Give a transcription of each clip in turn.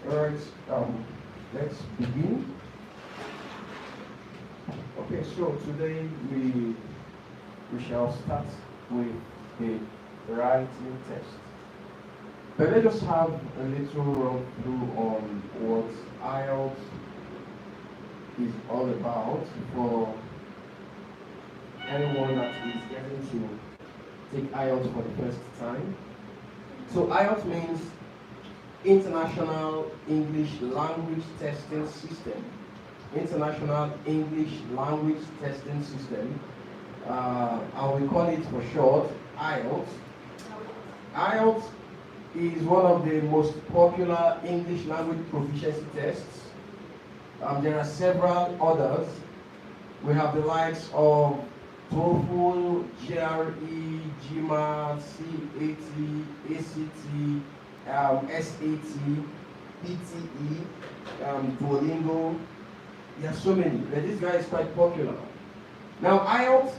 Alright, let's begin. Okay, so today we shall start with the writing test. But let us have a little run through on what IELTS is all about for anyone that is getting to take IELTS for the first time. So IELTS means International English Language Testing System. International English Language Testing System. And we call it for short IELTS. IELTS is one of the most popular English language proficiency tests. There are several others. We have the likes of TOEFL, GRE, GMAT, CAT, ACT, SAT, PTE, Duolingo. There are so many, but this guy is quite popular. Now, IELTS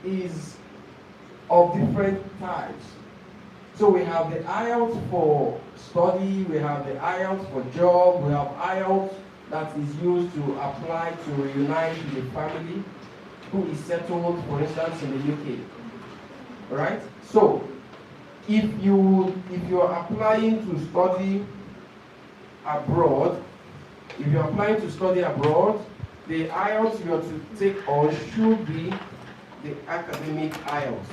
is of different types. So we have the IELTS for study, we have the IELTS for job, we have IELTS that is used to apply to reunite with a family who is settled, for instance, in the UK. Right? So, if you are applying to study abroad, the IELTS you are to take on should be the academic IELTS.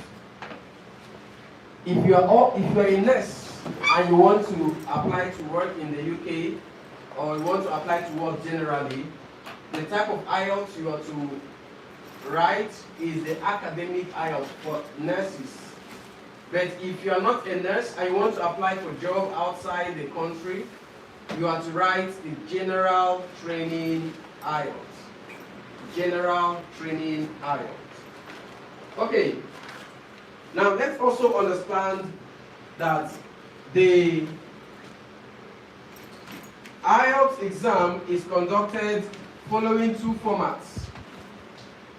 If you are a nurse and you want to apply to work in the UK, or you want to apply to work generally, the type of IELTS you are to write is the academic IELTS for nurses. But if you are not a nurse and you want to apply for a job outside the country, you are to write the general training IELTS. General training IELTS. Okay. Now let's also understand that the IELTS exam is conducted following two formats.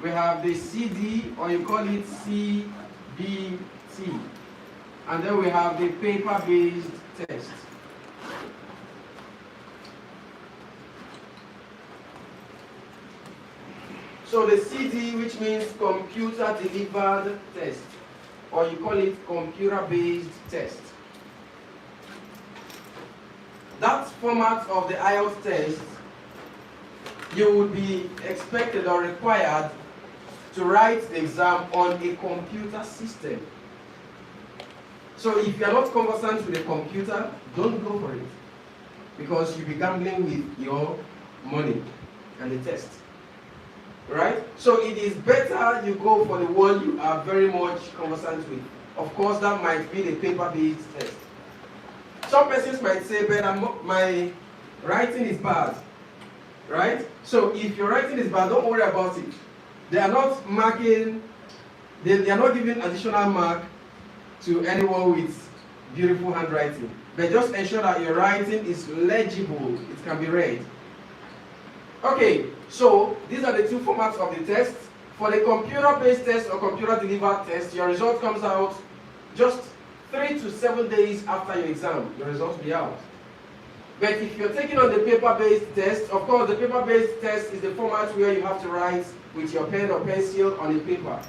We have the CD, or you call it CBT, and then we have the paper-based test. So the CD, which means computer-delivered test, or you call it computer-based test. That format of the IELTS test, you would be expected or required to write the exam on a computer system. So if you are not conversant with a computer, don't go for it, because you'll be gambling with your money and the test. Right? So it is better you go for the one you are very much conversant with. Of course, that might be the paper-based test. Some persons might say, but my writing is bad. Right? So if your writing is bad, don't worry about it. They are not marking, they are not giving additional mark to anyone with beautiful handwriting. But just ensure that your writing is legible, it can be read. Okay, so these are the two formats of the test. For the computer-based test or computer-delivered test, your result comes out just 3 to 7 days after your exam. Your results will be out. But if you're taking on the paper-based test, of course, the paper-based test is the format where you have to write with your pen or pencil on a paper.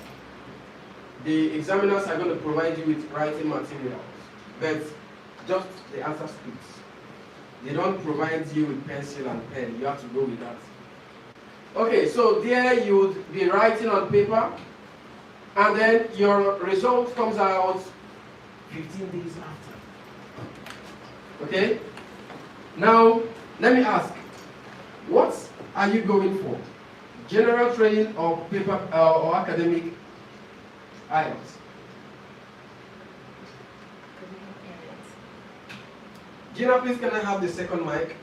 The examiners are going to provide you with writing materials, but just the answer scripts. They don't provide you with pencil and pen. You have to go with that. Okay, so there you would be writing on paper, and then your result comes out 15 days after. Okay? Now, let me ask, what are you going for? General training or paper or academic IELTS? Gina, please can I have the second mic?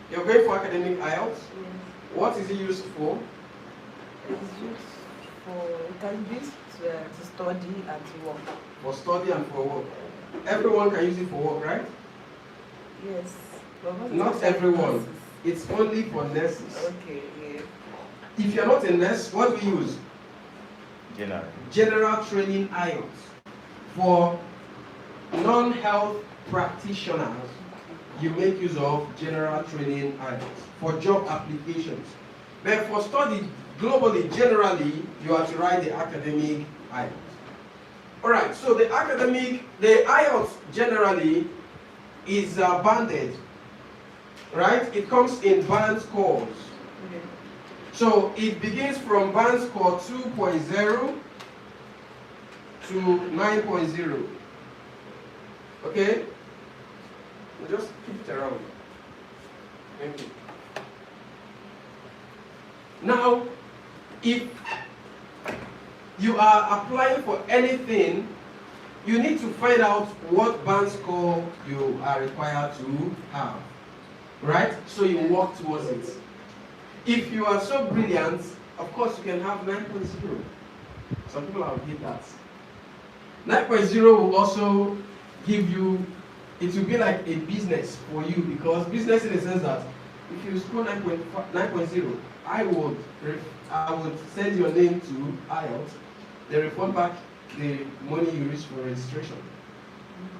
You're going for academic IELTS? Yes. What is it used for? It's used for, it can be used to study and to work. For study and for work. Everyone can use it for work, right? Yes. Not everyone. It's only for nurses. Okay, yeah. If you're not a nurse, what do you use? General. General training IELTS. For non-health practitioners you make use of general training IELTS for job applications. But for study globally, generally, you have to write the academic IELTS. Alright, so the IELTS generally is banded, right? It comes in band scores. Okay. So it begins from band score 2.0 to 9.0. Okay? We'll just keep it around. Thank you. Now, if you are applying for anything, you need to find out what band score you are required to have. Right? So you work towards it. If you are so brilliant, of course you can have 9.0. Some people have hit that. 9.0 will also give you, it will be like a business for you, because business in the sense that if you score 9.0, I would send your name to IELTS. They refund back the money you reach for registration.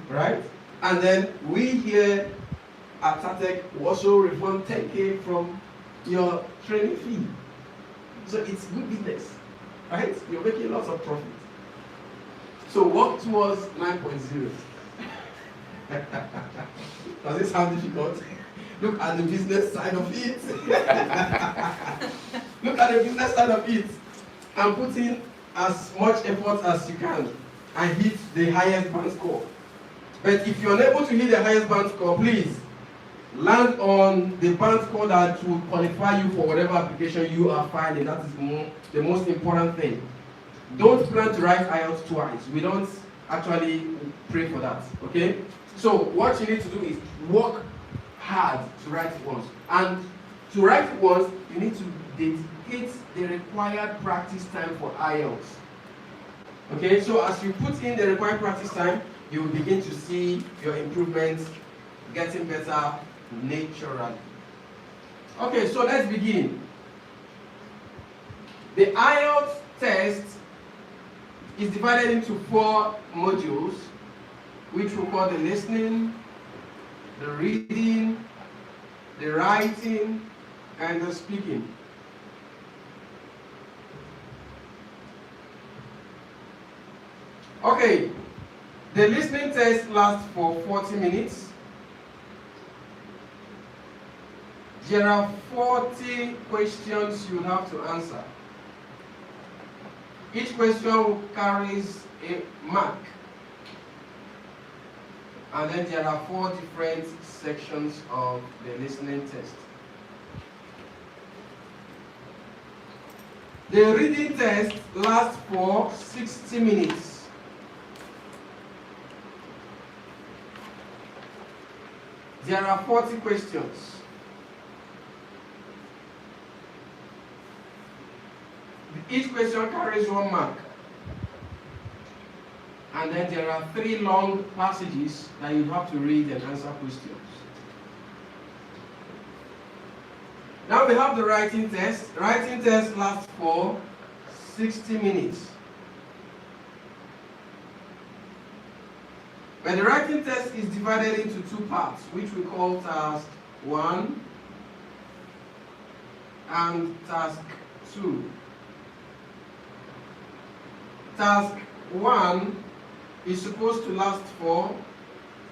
Right? And then we here at TATEC will also refund 10K from your training fee. So it's good business. Right? You're making lots of profit. So work towards 9.0. Does it sound difficult? Look at the business side of it. Look at the business side of it. And put in as much effort as you can and hit the highest band score. But if you're unable to hit the highest band score, please land on the band score that will qualify you for whatever application you are filing. That is the most important thing. Don't plan to write IELTS twice. We don't actually pray for that. Okay? So what you need to do is work hard to write it once. And to write it once, you need to dedicate the required practice time for IELTS. Okay? So as you put in the required practice time, you will begin to see your improvements getting better naturally. Okay, so let's begin. The IELTS test is divided into 4 modules, which we call the listening, the reading, the writing, and the speaking. Okay, the listening test lasts for 40 minutes. There are 40 questions you have to answer. Each question carries a mark. And then there are 4 different sections of the listening test. The reading test lasts for 60 minutes. There are 40 questions. Each question carries 1 mark. And then there are 3 long passages that you have to read and answer questions. Now we have the writing test. The writing test lasts for 60 minutes. But the writing test is divided into 2 parts, which we call task 1 and task 2. Task 1 is supposed to last for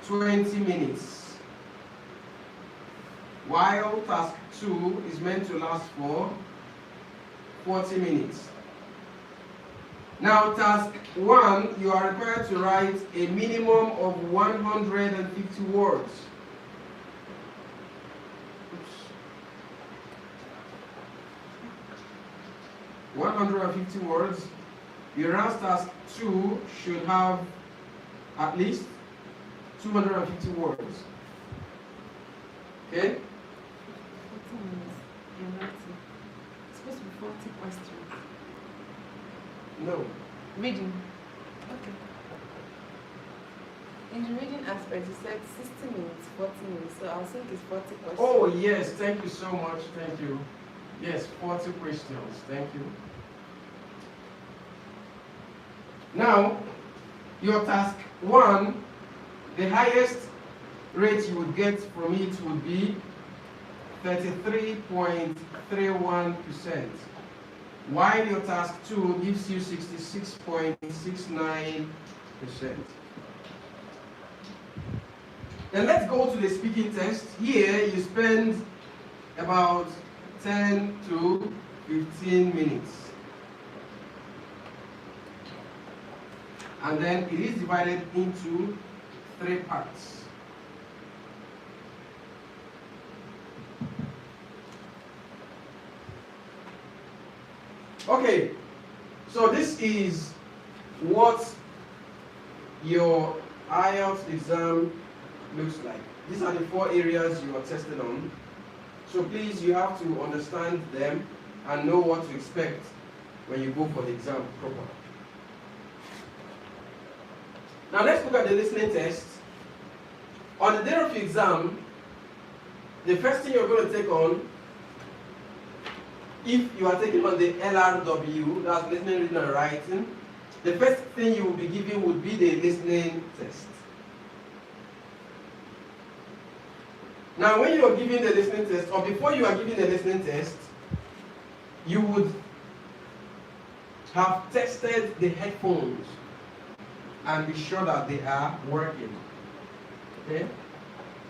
20 minutes, while task 2 is meant to last for 40 minutes. Now, task 1, you are required to write a minimum of 150 words. 150 words. Whereas task 2 should have at least 250 words. Okay? 40 minutes. You're writing. It's supposed to be 40 questions. No. Reading. Okay. In the reading aspect, you said 60 minutes, 40 minutes. So I think it's 40 questions. Oh, yes. Thank you so much. Thank you. Yes, 40 questions. Thank you. Now, your task 1, the highest rate you would get from it would be 33.31%, while your task 2 gives you 66.69%. Then let's go to the speaking test. Here you spend about 10 to 15 minutes. And then it is divided into 3 parts. Okay, so this is what your IELTS exam looks like. These are the 4 areas you are tested on. So please, you have to understand them and know what to expect when you go for the exam proper. Now let's look at the listening test. On the day of the exam, the first thing you're going to take on, if you are taking on the LRW, that's listening, reading and writing, the first thing you will be given would be the listening test. Now when you are giving the listening test, or before you are giving the listening test, you would have tested the headphones and be sure that they are working. Okay?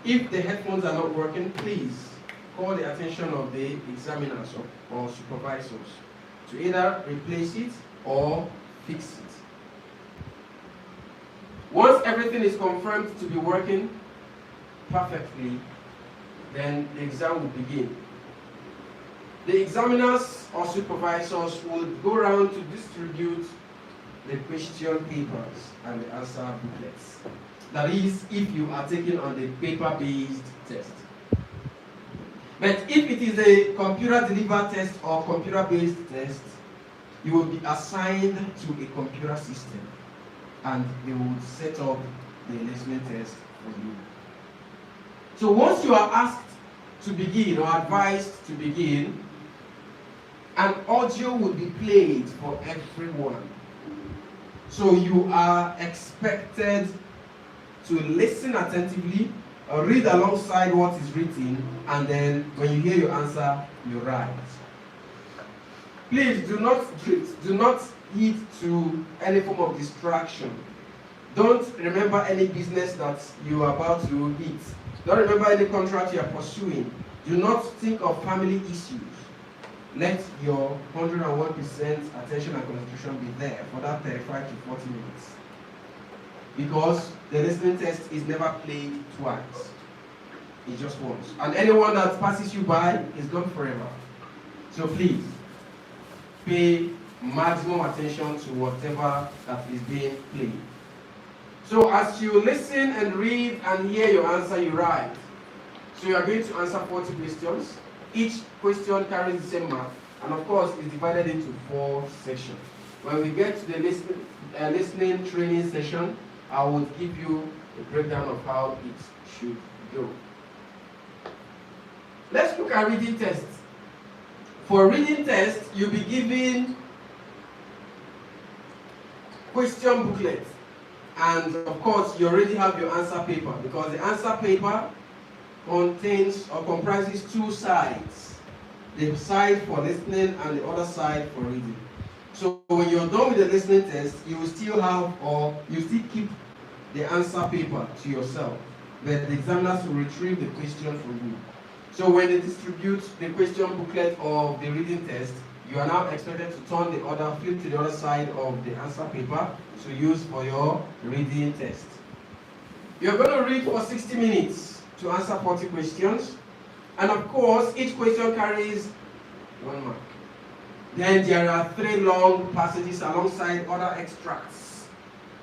If the headphones are not working, please call the attention of the examiners or supervisors to either replace it or fix it. Once everything is confirmed to be working perfectly, then the exam will begin. The examiners or supervisors will go around to distribute the question papers and the answer booklets. That is, if you are taking on the paper-based test. But if it is a computer-delivered test or computer-based test, you will be assigned to a computer system and they will set up the listening test for you. So once you are asked to begin or advised to begin, an audio will be played for everyone. So you are expected to listen attentively, read alongside what is written, and then when you hear your answer, you write. Please do not drift, do not heed to any form of distraction. Don't remember any business that you are about to eat. Don't remember any contract you are pursuing. Do not think of family issues. Let your 101% attention and concentration be there for that 35 to 40 minutes. Because the listening test is never played twice. It's just once. And anyone that passes you by is gone forever. So please, pay maximum attention to whatever that is being played. So as you listen and read and hear your answer, you write. So you are going to answer 40 questions. Each question carries the same mark, and of course is divided into 4 sections. When we get to the listening training session, I will give you a breakdown of how it should go. Let's look at reading tests. For reading tests, you'll be given question booklet. And of course, you already have your answer paper, because the answer paper contains or comprises 2 sides. The side for listening and the other side for reading. So when you're done with the listening test, you will still have, or you still keep the answer paper to yourself. But the examiners will retrieve the question for you. So when they distribute the question booklet of the reading test, you are now expected to turn the other, flip to the other side of the answer paper to use for your reading test. You're going to read for 60 minutes to answer 40 questions. And of course, each question carries 1 mark. Then there are 3 long passages alongside other extracts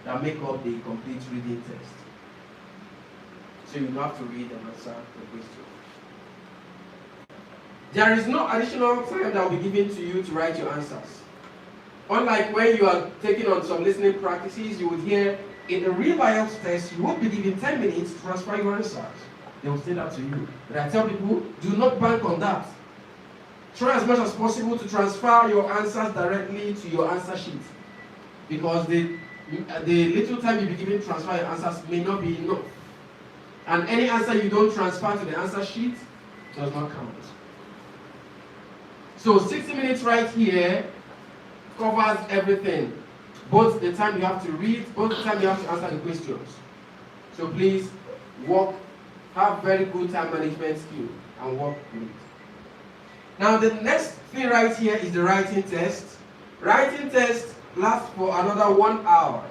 that make up the complete reading test. So you have to read and answer the question. There is no additional time that will be given to you to write your answers. Unlike when you are taking on some listening practices, you would hear in a real IELTS test, you would be given 10 minutes to transfer your answers. They will say that to you. But I tell people, do not bank on that. Try as much as possible to transfer your answers directly to your answer sheet. Because the little time you be given to transfer your answers may not be enough. And any answer you don't transfer to the answer sheet does not count. So 60 minutes right here covers everything. Both the time you have to read, both the time you have to answer the questions. So please have very good time management skill and work with it. Now the next thing right here is the writing test. Writing test lasts for another 1 hour.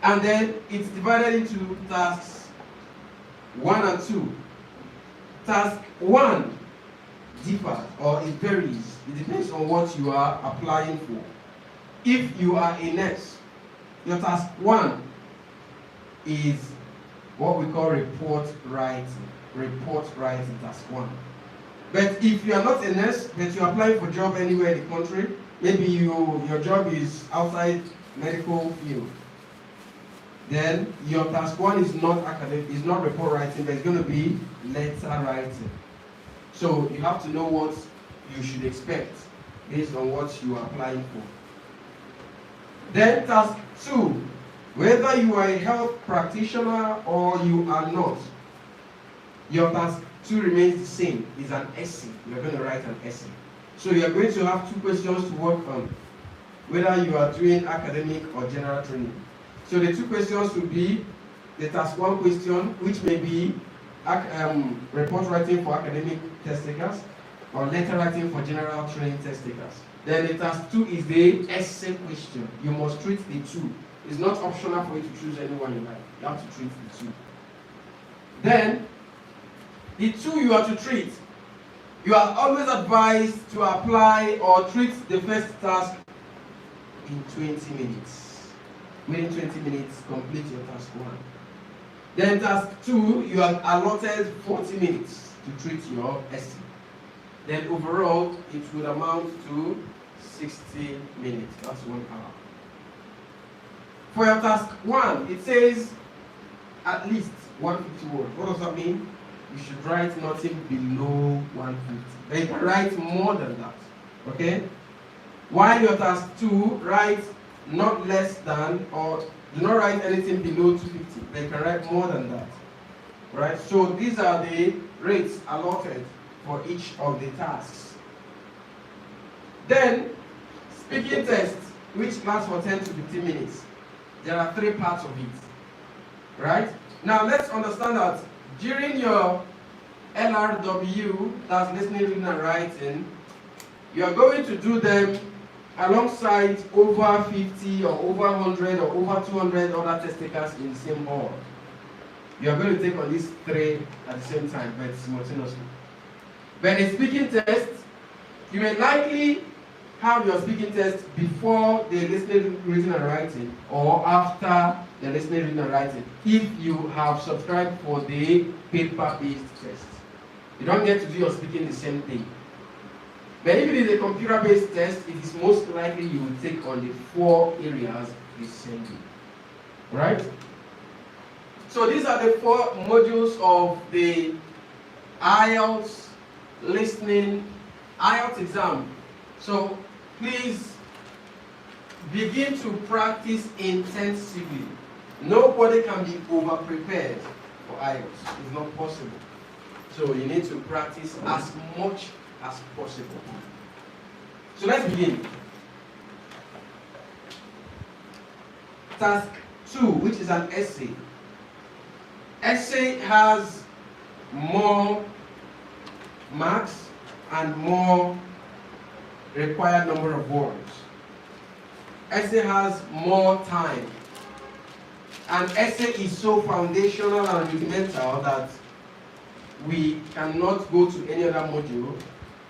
And then it's divided into tasks 1 and 2. Task 1 differs or it varies. It depends on what you are applying for. If you are a nurse, your task 1 is what we call report writing. Report writing, task 1. But if you are not a nurse, but you are applying for a job anywhere in the country, maybe your job is outside medical field, then your task 1 is not academic, is not report writing, but it's going to be letter writing. So you have to know what you should expect based on what you are applying for. Then task 2, whether you are a health practitioner or you are not, your task 2 remains the same. It's an essay. You're going to write an essay. So you're going to have 2 questions to work on, whether you are doing academic or general training. So the 2 questions will be the task 1 question, which may be report writing for academic test takers or letter writing for general training test takers. Then the task 2 is the essay question. You must treat the 2. It's not optional for you to choose anyone you like. You have to treat the 2. Then the 2 you are to treat, you are always advised to apply or treat the first task in 20 minutes. Within 20 minutes, complete your task 1. Then task 2, you are allotted 40 minutes to treat your essay. Then overall, it would amount to 60 minutes. That's 1 hour. For your task 1, it says at least 150 words. What does that mean? You should write nothing below 150. But you can write more than that. Okay? While your task 2, write not less than, or do not write anything below 250. But you can write more than that. Right? So these are the rates allotted for each of the tasks. Then, speaking test, which lasts for 10 to 15 minutes. There are 3 parts of it. Right? Now let's understand that during your LRW, that's listening, reading, and writing, you are going to do them alongside over 50 or over 100 or over 200 other test takers in the same hall. You are going to take on these 3 at the same time, but simultaneously. But in speaking test, you may likely have your speaking test before the listening, reading, and writing, or after the listening, reading, and writing, if you have subscribed for the paper-based test. You don't get to do your speaking the same day. But if it is a computer-based test, it is most likely you will take on the 4 areas the same day. Right? So these are the 4 modules of the IELTS listening IELTS exam. So please begin to practice intensively. Nobody can be over-prepared for IELTS. It's not possible. So you need to practice as much as possible. So let's begin. Task 2, which is an essay. Essay has more marks and more required number of words. Essay has more time. And essay is so foundational and rudimental that we cannot go to any other module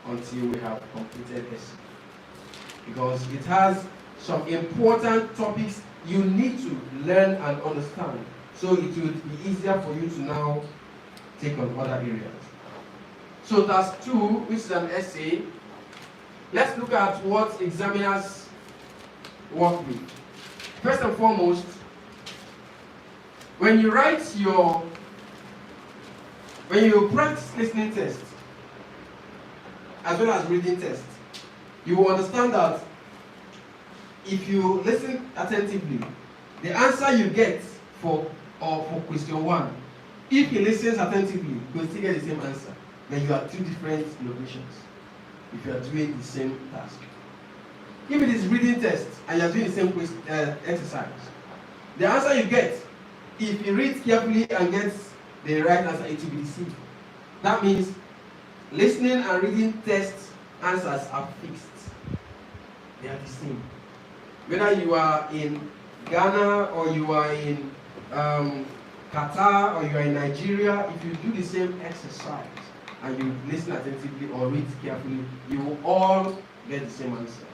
until we have completed essay. Because it has some important topics you need to learn and understand. So it will be easier for you to now take on other areas. So task 2, which is an essay, let's look at what examiners work with. First and foremost, when you practice listening test, as well as reading test, you will understand that if you listen attentively, the answer you get for question 1 If he listens attentively, he will still get the same answer. Then you are two different locations if you are doing the same task. If it is reading test and you are doing the same exercise, the answer you get, if you read carefully and gets the right answer, it will be the same. That means listening and reading test answers are fixed. They are the same. Whether you are in Ghana or you are in Qatar or you are in Nigeria, if you do the same exercise and you listen attentively or read carefully, you will all get the same answer.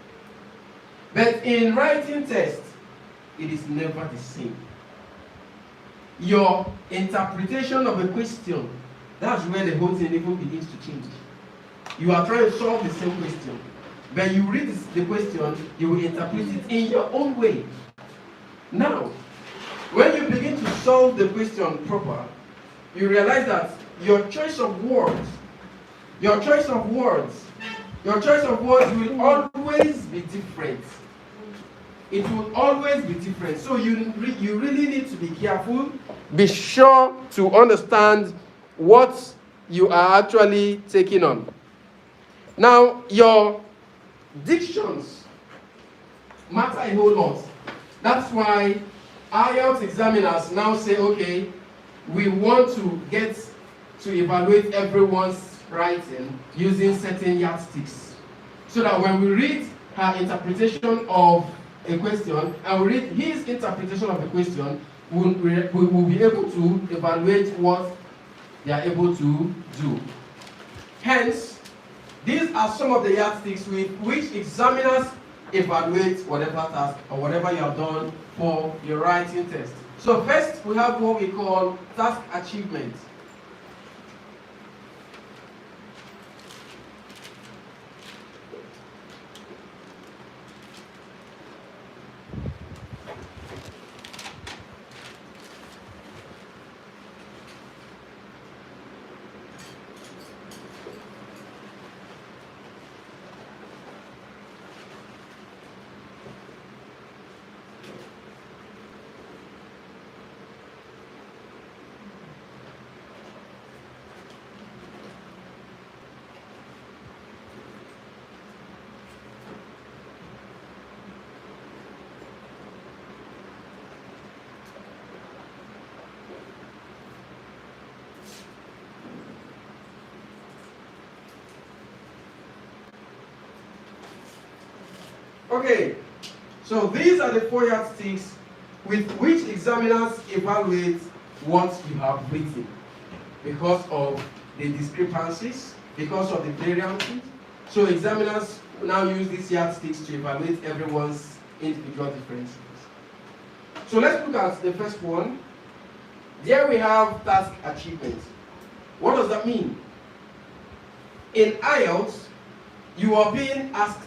But in writing test, it is never the same. Your interpretation of a question, that's where the whole thing even begins to change. You are trying to solve the same question. When you read the question, you will interpret it in your own way. Now, when you begin to solve the question proper, you realize that your choice of words will always be different. It will always be different. So you really need to be careful. Be sure to understand what you are actually taking on. Now, your dictions matter a whole lot. That's why IELTS examiners now say, okay, we want to get to evaluate everyone's writing using certain yardsticks. So that when we read her interpretation of a question and we read his interpretation of the question, we will be able to evaluate what they are able to do. Hence, these are some of the yardsticks with which examiners evaluate whatever task or whatever you have done for your writing test. So first, we have what we call task achievement. Okay, so these are the 4 yardsticks with which examiners evaluate what you have written because of the discrepancies, because of the variances. So examiners now use these yardsticks to evaluate everyone's individual differences. So let's look at the first one. There we have task achievement. What does that mean? In IELTS, you are being asked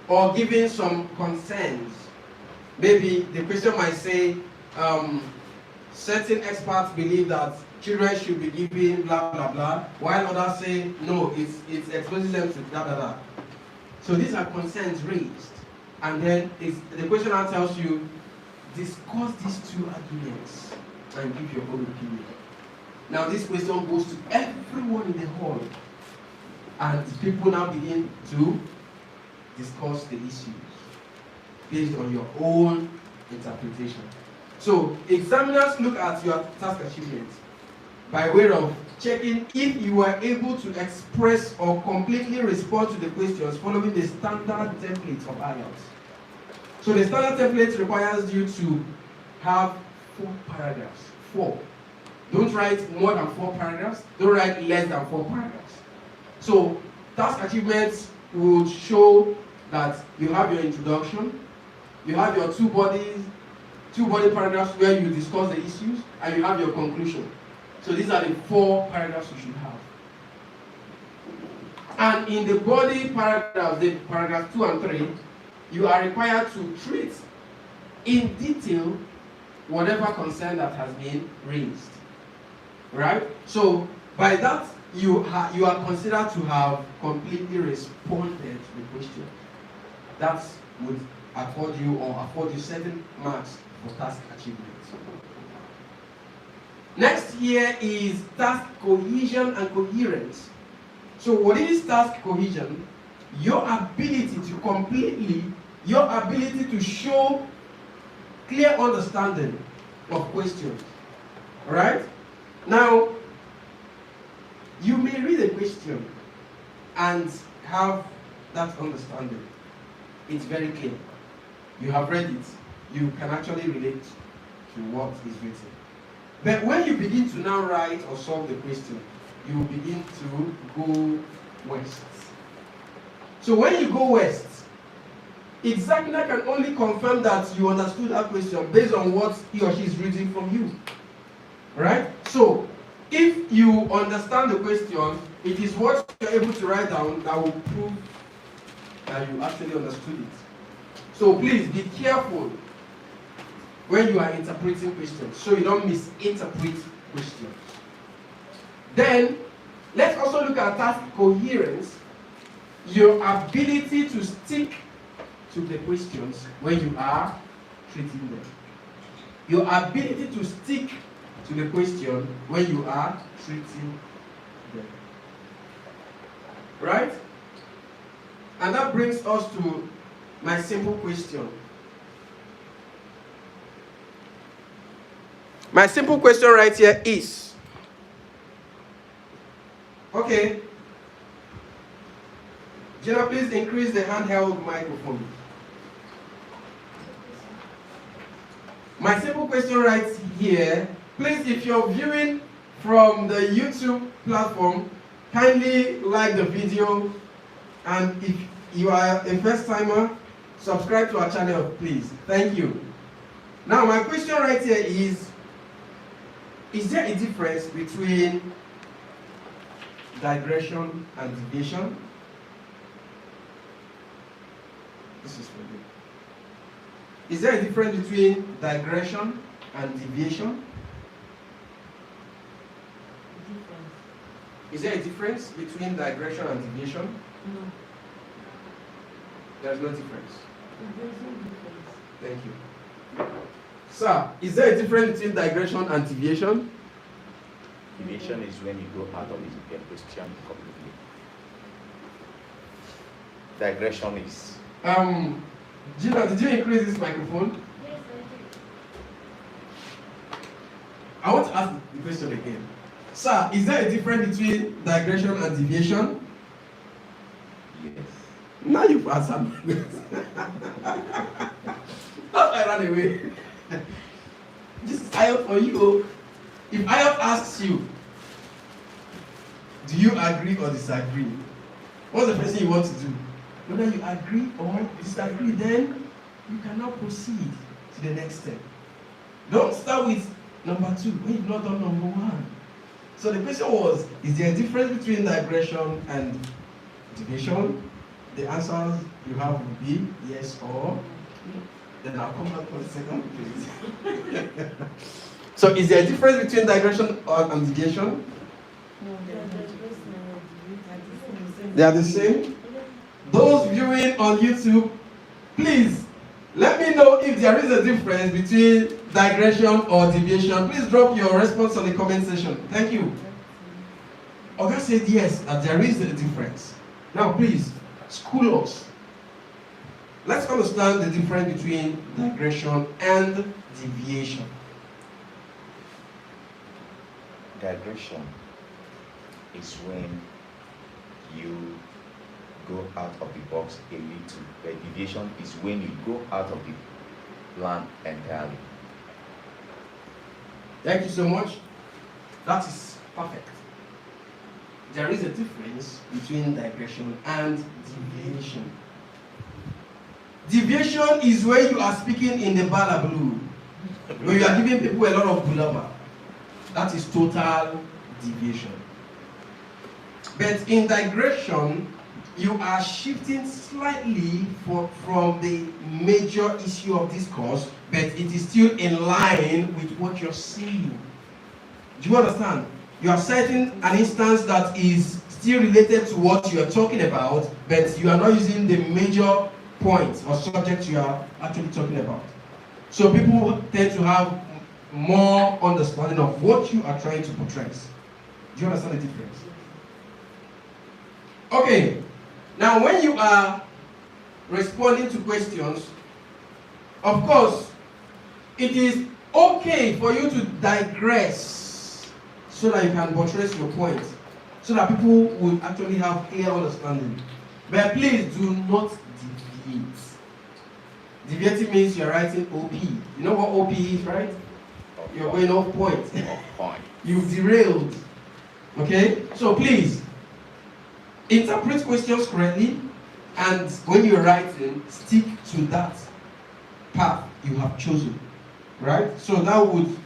or given some concerns. Maybe the question might say, certain experts believe that children should be given blah blah blah, while others say no, it's exposing them to blah blah blah. So these are concerns raised, and then the question now tells you, discuss these 2 arguments and give your own opinion. Now this question goes to everyone in the hall, and people now begin to discuss the issues based on your own interpretation. So examiners look at your task achievement by way of checking if you are able to express or completely respond to the questions following the standard template of IELTS. So the standard template requires you to have 4 paragraphs. 4. Don't write more than 4 paragraphs. Don't write less than 4 paragraphs. So task achievements will show that you have your introduction, you have your two body paragraphs where you discuss the issues, and you have your conclusion. So these are the 4 paragraphs you should have. And in the body paragraphs, the paragraphs 2 and 3, you are required to treat in detail whatever concern that has been raised. Right? So by that, you are considered to have completely responded to the question. That would afford you certain marks for task achievement. Next here is task cohesion and coherence. So what is task cohesion? Your ability to show clear understanding of questions. Alright? Now, you may read a question and have that understanding. It's very clear. You have read it. You can actually relate to what is written. But when you begin to now write or solve the question, you will begin to go west. So when you go west, examiner can only confirm that you understood that question based on what he or she is reading from you. Right? So, if you understand the question, it is what you're able to write down that will prove that you actually understood it. So please be careful when you are interpreting questions, so you don't misinterpret questions. Then, let's also look at task coherence, your ability to stick to the questions when you are treating them. Your ability to stick to the question when you are treating them. Right? And that brings us to my simple question. My simple question right here is, okay, Gina, please increase the handheld microphone. My simple question right here, please, if you're viewing from the YouTube platform, kindly like the video, and if you are a first timer, subscribe to our channel, please. Thank you. Now, my question right here is there a difference between digression and deviation? This is for you. Is there a difference between digression and deviation? Is there a difference between digression and deviation? No. There's no difference. There's no difference. Thank you. Sir, is there a difference between digression and deviation? Deviation is when you go out of the question completely. Digression is... Gina, did you increase this microphone? Yes, I want to ask the question again. Sir, is there a difference between digression and deviation? Yes. Now you've answered. I ran away. This is IELTS for you. If IELTS asks you, do you agree or disagree? What's the first thing you want to do? Whether you agree or disagree, then you cannot proceed to the next step. Don't start with number 2 when you've not done number 1. So the question was, is there a difference between digression and deviation? The answers you have will be yes or no. Then I'll come back for the second, please. So is there a difference between digression and deviation? No, They are the same. Those viewing on YouTube, please let me know if there is a difference between digression or deviation. Please drop your response on the comment section. Thank you. Oga said yes, that there is a difference. Now please, school us. Let's understand the difference between digression and deviation. Digression is when you go out of the box a little. But deviation is when you go out of the plan entirely. Thank you so much. That is perfect. There is a difference between digression and deviation. Deviation is when you are speaking in the balablu, when you are giving people a lot of bulaba. That is total deviation. But in digression, you are shifting slightly from the major issue of discourse, but it is still in line with what you're saying. Do you understand? You are citing an instance that is still related to what you are talking about, but you are not using the major point or subject you are actually talking about. So people tend to have more understanding of what you are trying to portray. Do you understand the difference? Okay. Now, when you are responding to questions, of course, it is okay for you to digress so that you can buttress your point, so that people will actually have clear understanding. But please do not deviate. Deviating means you're writing OP. You know what OP is, right? You're going off point. Off point. You've derailed. Okay? So please, interpret questions correctly, and when you're writing, stick to that path you have chosen. Right? So that would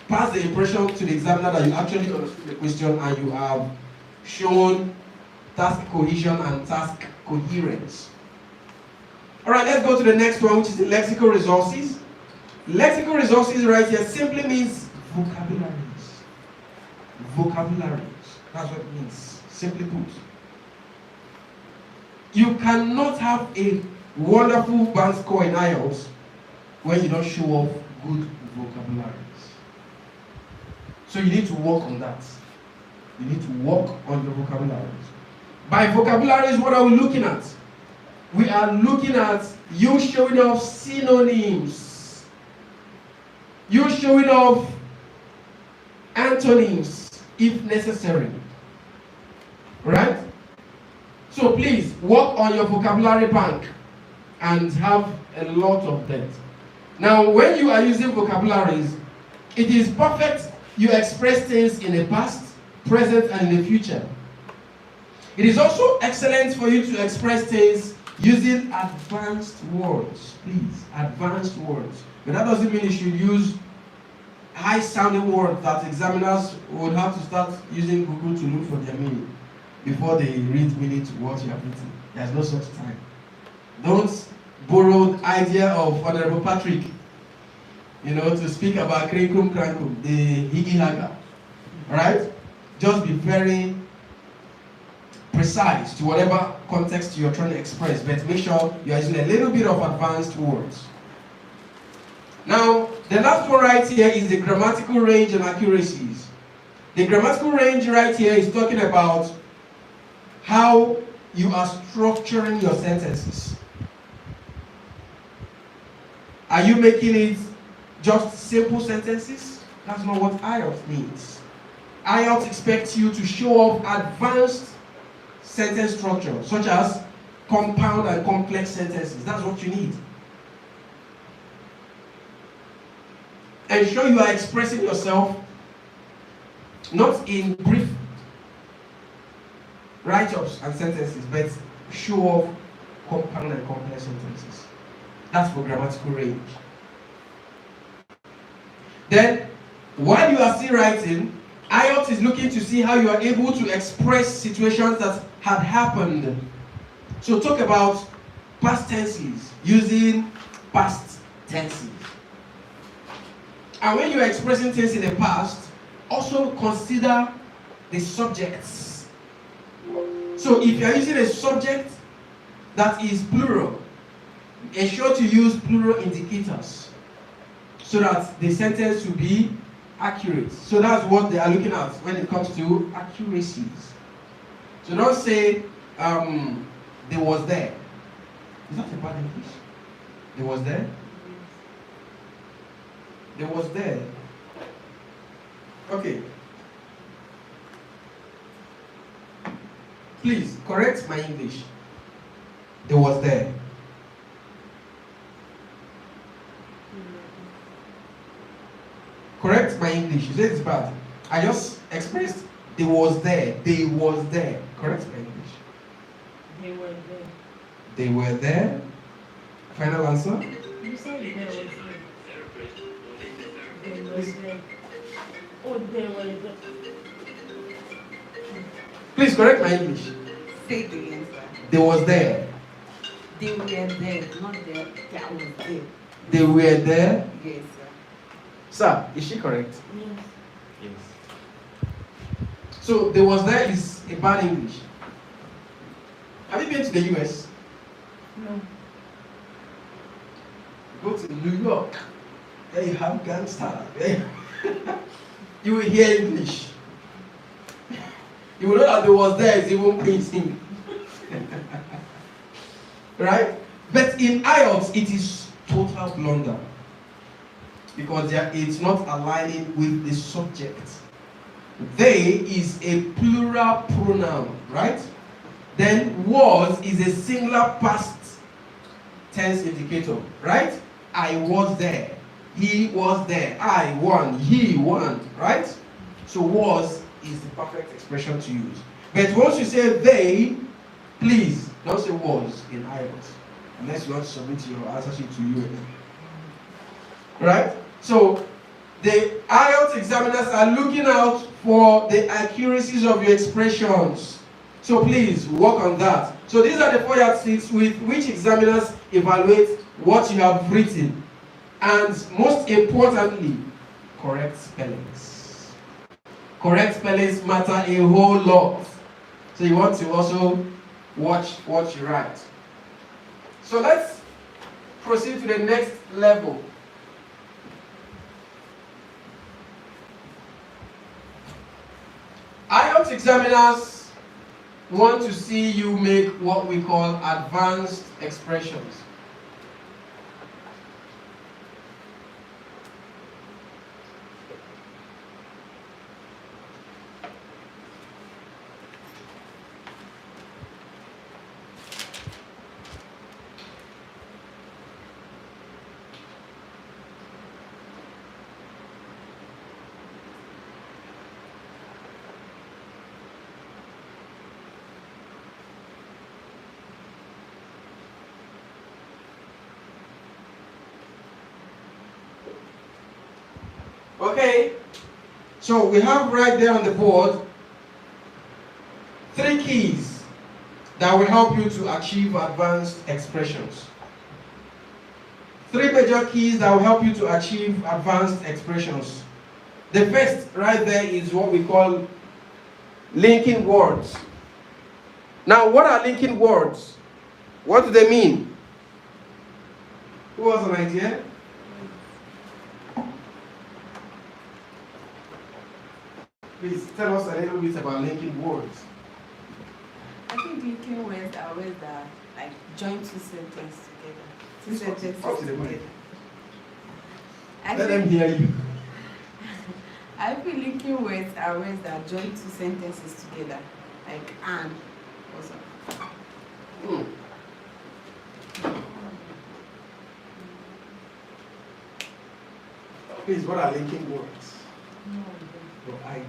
pass the impression to the examiner that you actually understood the question and you have shown task cohesion and task coherence. Alright, let's go to the next one, which is the lexical resources. Lexical resources right here simply means vocabularies. Vocabularies. That's what it means. Simply put. You cannot have a wonderful band score in IELTS when you don't show off good vocabularies. So you need to work on that. You need to work on your vocabularies. By vocabularies, what are we looking at? We are looking at you showing off synonyms. You showing off antonyms if necessary. Right? So please work on your vocabulary bank and have a lot of that. Now, when you are using vocabularies, it is perfect you express things in the past, present, and in the future. It is also excellent for you to express things using advanced words. Please, advanced words. But that doesn't mean you should use high-sounding words that examiners would have to start using Google to look for their meaning before they read meaning to what you have written. There's no such time. Don't borrow the idea of Honorable Patrick, to speak about Krinkum Krankum, the Higi Haga. Alright? Just be very precise to whatever context you're trying to express, but make sure you're using a little bit of advanced words. Now, the last one right here is the grammatical range and accuracies. The grammatical range right here is talking about how you are structuring your sentences. Are you making it just simple sentences? That's not what IELTS means. IELTS expects you to show off advanced sentence structure, such as compound and complex sentences. That's what you need. Ensure you are expressing yourself not in brief write-ups and sentences, but show off compound and complex sentences. That's for grammatical range. Then, while you are still writing, IELTS is looking to see how you are able to express situations that had happened. So talk about past tenses using past tenses. And when you are expressing things in the past, also consider the subjects. So if you are using a subject that is plural, ensure to use plural indicators so that the sentence will be accurate. So that's what they are looking at when it comes to accuracies. So don't say, they was there. Is that a bad English? They was there? They was there. Okay. Please, correct my English. They was there. Correct my English. You said it's bad. I just expressed they was there. They was there. Correct my English. They were there. They were there. Final answer? You said they was there. They were there. Oh, they were there. Please correct my English. Say it again, sir. They was there. They were there, not there. That was there. They were there. Yes, sir. Sir, is she correct? Yes. Yes. So they was there is a bad English. Have you been to the US? No. Go to New York. There you have gangster. There you will hear English. You will know that the was there is even printing. Right? But in IELTS, it is total blunder. Because it's not aligning with the subject. They is a plural pronoun, right? Then was is a singular past tense indicator, right? I was there. He was there. I won. He won, right? So was is the perfect expression to use. But once you say they, please don't say was in IELTS. Unless you want to submit your answer sheet to you. Right? So the IELTS examiners are looking out for the accuracies of your expressions. So please work on that. So these are the 4 yardsticks with which examiners evaluate what you have written. And most importantly, correct spellings. Correct spellings matter a whole lot. So you want to also watch what you write. So let's proceed to the next level. IELTS examiners want to see you make what we call advanced expressions. Okay, so we have right there on the board 3 keys that will help you to achieve advanced expressions. 3 major keys that will help you to achieve advanced expressions. The first right there is what we call linking words. Now, what are linking words? What do they mean? Who has an idea? Please tell us a little bit about linking words. I think linking words are words that like join 2 sentences together. 2 sentences Talk to the together. mic. I Let them think, hear you. I feel linking words are words that join 2 sentences together, like and also. Please, what are linking words? Your idea.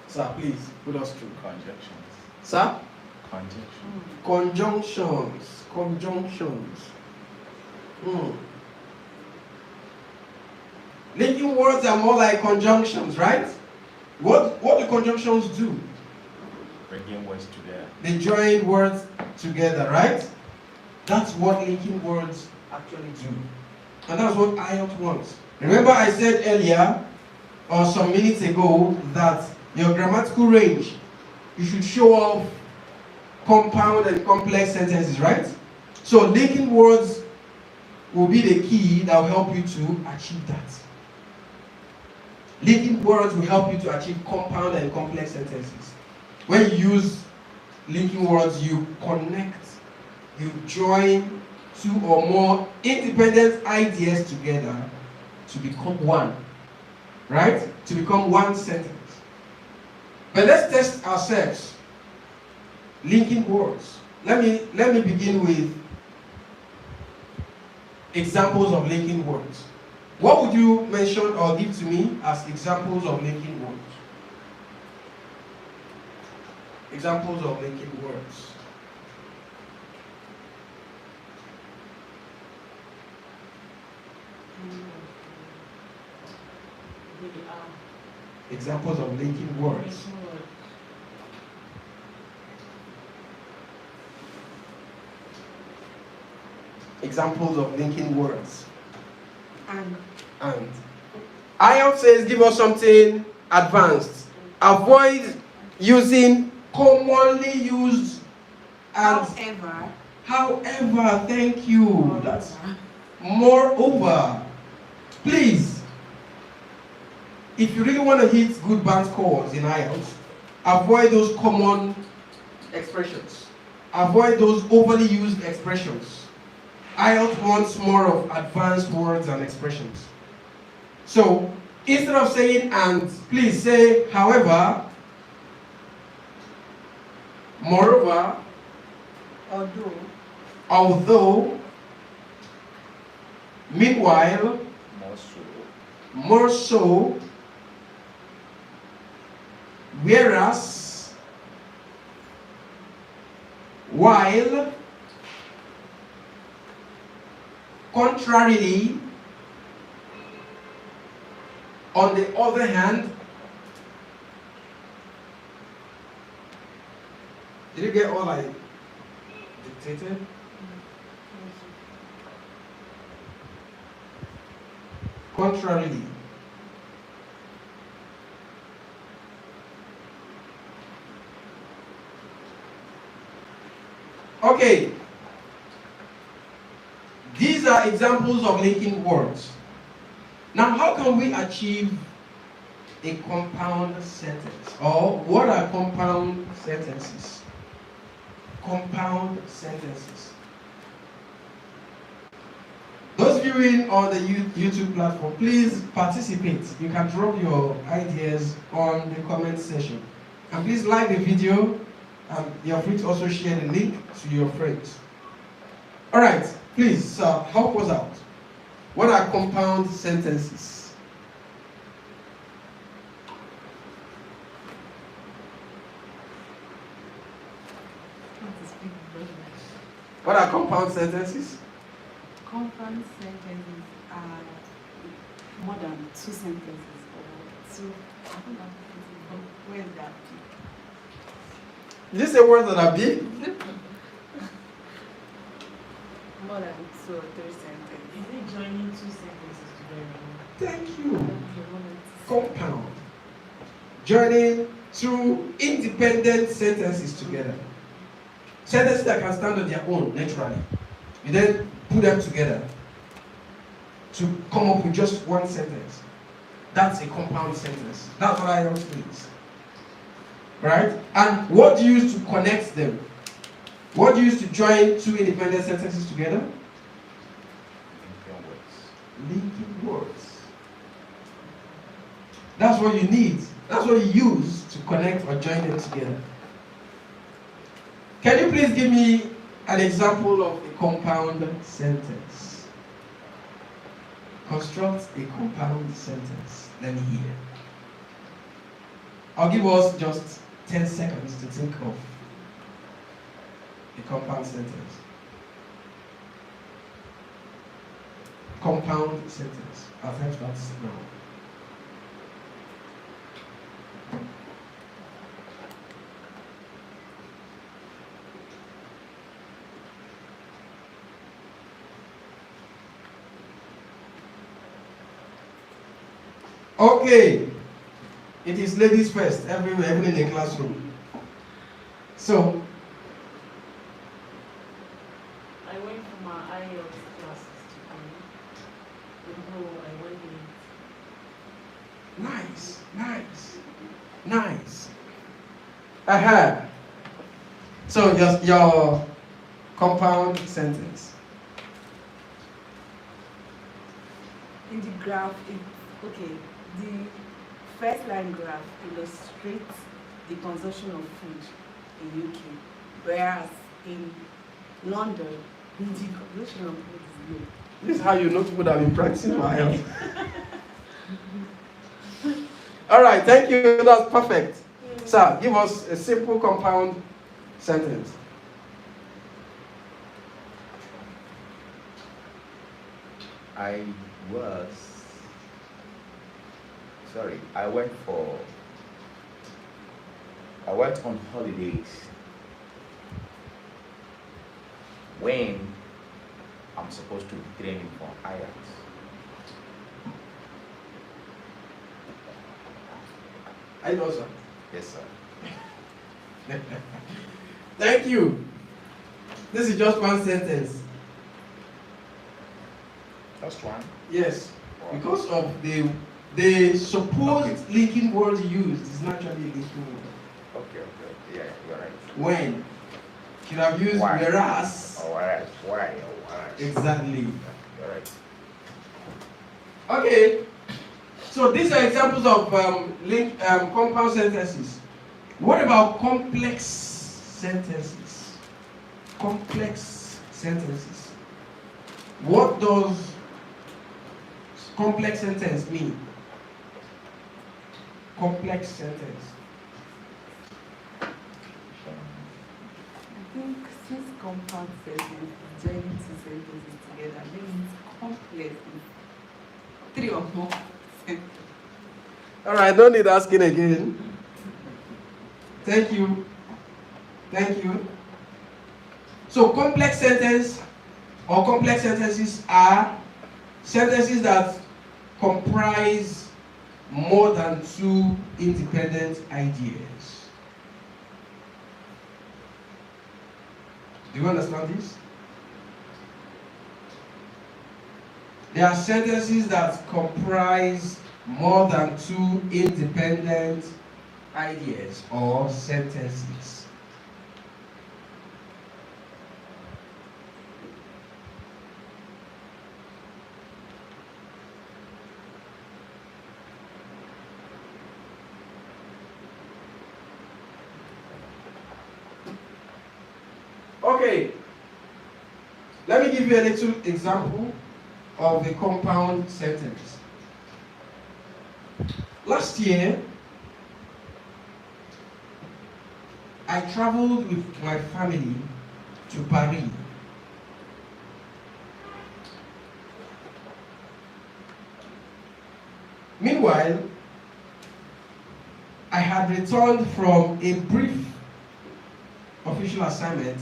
Sir, please put us through. Conjunctions. Sir? Conjunctions. Conjunctions. Linking words are more like conjunctions, right? What do conjunctions do? Bringing words together. They join words together, right? That's what linking words actually do. And that's what IELTS wants. Remember I said earlier, or some minutes ago, that your grammatical range, you should show off compound and complex sentences, right? So linking words will be the key that will help you to achieve that. Linking words will help you to achieve compound and complex sentences. When you use linking words, you connect, you join 2 or more independent ideas together to become one, right? To become one sentence. But let's test ourselves. Linking words. Let me begin with examples of linking words. What would you mention or give to me as examples of linking words? Examples of linking words. Examples of linking words. Examples of linking words. And. IELTS says give us something advanced. Avoid using commonly used and however, thank you. That's moreover. Please. if you really want to hit good band scores in IELTS, avoid those common expressions. Avoid those overly used expressions. IELTS wants more of advanced words and expressions. So, instead of saying and, please say however, moreover, although, meanwhile, more so, whereas, while, contrarily, on the other hand. Did you get all I dictated? Contrarily. Okay. These are examples of linking words. Now, how can we achieve a compound sentence? Or what are compound sentences? Compound sentences. Those viewing on the YouTube platform, please participate. You can drop your ideas on the comment section. And please like the video, and you're free to also share the link to your friends. Alright, please help us out. What are compound sentences? What are compound sentences? Compound sentences are more than two sentences or two. I don't know where is that? Did you say words that are big? More than two or three sentences. Is it joining two sentences together? Thank you. Compound. Joining two independent sentences together. Sentences that can stand on their own naturally. You then put them together to come up with just one sentence. That's a compound sentence. That's what IELTS means. Right? And what do you use to connect them? What do you use to join two independent sentences together? Linking words. That's what you need. That's what you use to connect or join them together. Can you please give me an example of a compound sentence? Construct a compound sentence. Let me hear. I'll give us just 10 seconds to think of a compound sentence. Compound sentence. I'll try to practice it now. Okay, it is ladies first, everywhere, even in the classroom. So, I went for my IELTS classes today. I went in. nice, nice, nice. Aha. So, just your compound sentence. In the graph, okay, the first line graph illustrates the consumption of food in UK, whereas in London, the consumption of food is low. This is how you know people that have been practicing for IELTS. All right, thank you. That's perfect. Sir, give us a simple compound sentence. I went on holidays when I'm supposed to be training for IELTS. I know, sir. Yes, sir. Thank you. This is just one sentence. Just one. Yes, because of the the supposed linking word used is not actually a linking word. Okay. Yeah, you're right. When? Should have used Why? whereas. Oh, whereas. Why? Oh, whereas. Exactly. You're right. Okay. So these are examples of compound sentences. What about complex sentences? Complex sentences. What does complex sentence mean? Complex sentence. I think since compound sentences joining two sentences together, then it's complex. Three or more sentences. All right, no need asking again. Thank you. Thank you. So complex sentence or complex sentences are sentences that comprise more than two independent ideas. Do you understand this? There are sentences that comprise more than two independent ideas or sentences. Okay, let me give you a little example of a compound sentence. Last year, I traveled with my family to Paris. Meanwhile, I had returned from a brief official assignment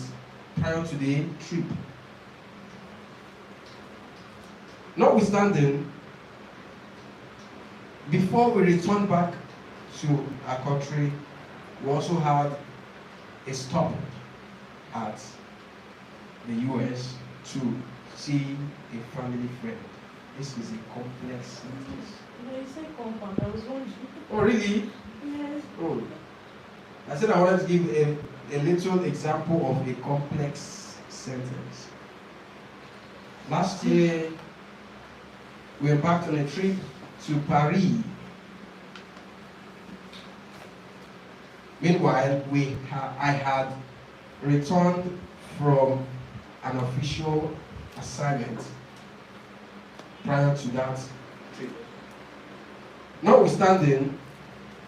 prior to the trip. Notwithstanding, before we returned back to our country, we also had a stop at the US to see a family friend. This is a complex sentence. But you said compound, I was wondering. Oh, really? Yes. Oh. I said I wanted to give a little example of a complex sentence. Last year, we embarked on a trip to Paris. Meanwhile, I had returned from an official assignment prior to that trip. Notwithstanding,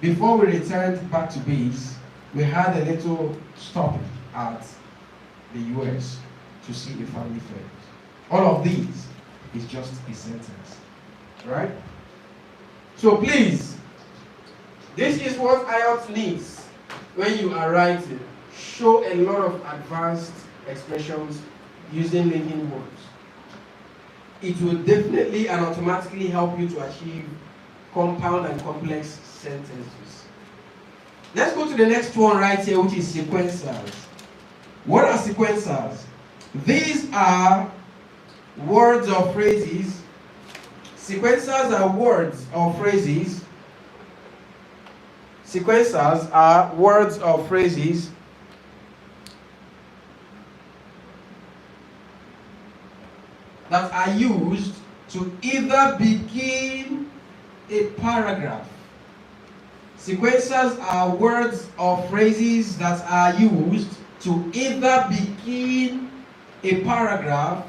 before we returned back to base, we had a little stop at the US to see a family friend. All of these is just a sentence, right? So please, this is what IELTS needs when you are writing. Show a lot of advanced expressions using linking words. It will definitely and automatically help you to achieve compound and complex sentences. Let's go to the next one right here, which is sequencers. What are sequencers? These are words or phrases. Sequencers are words or phrases. Sequencers are words or phrases that are used to either begin a paragraph. Sequencers are words or phrases that are used to either begin a paragraph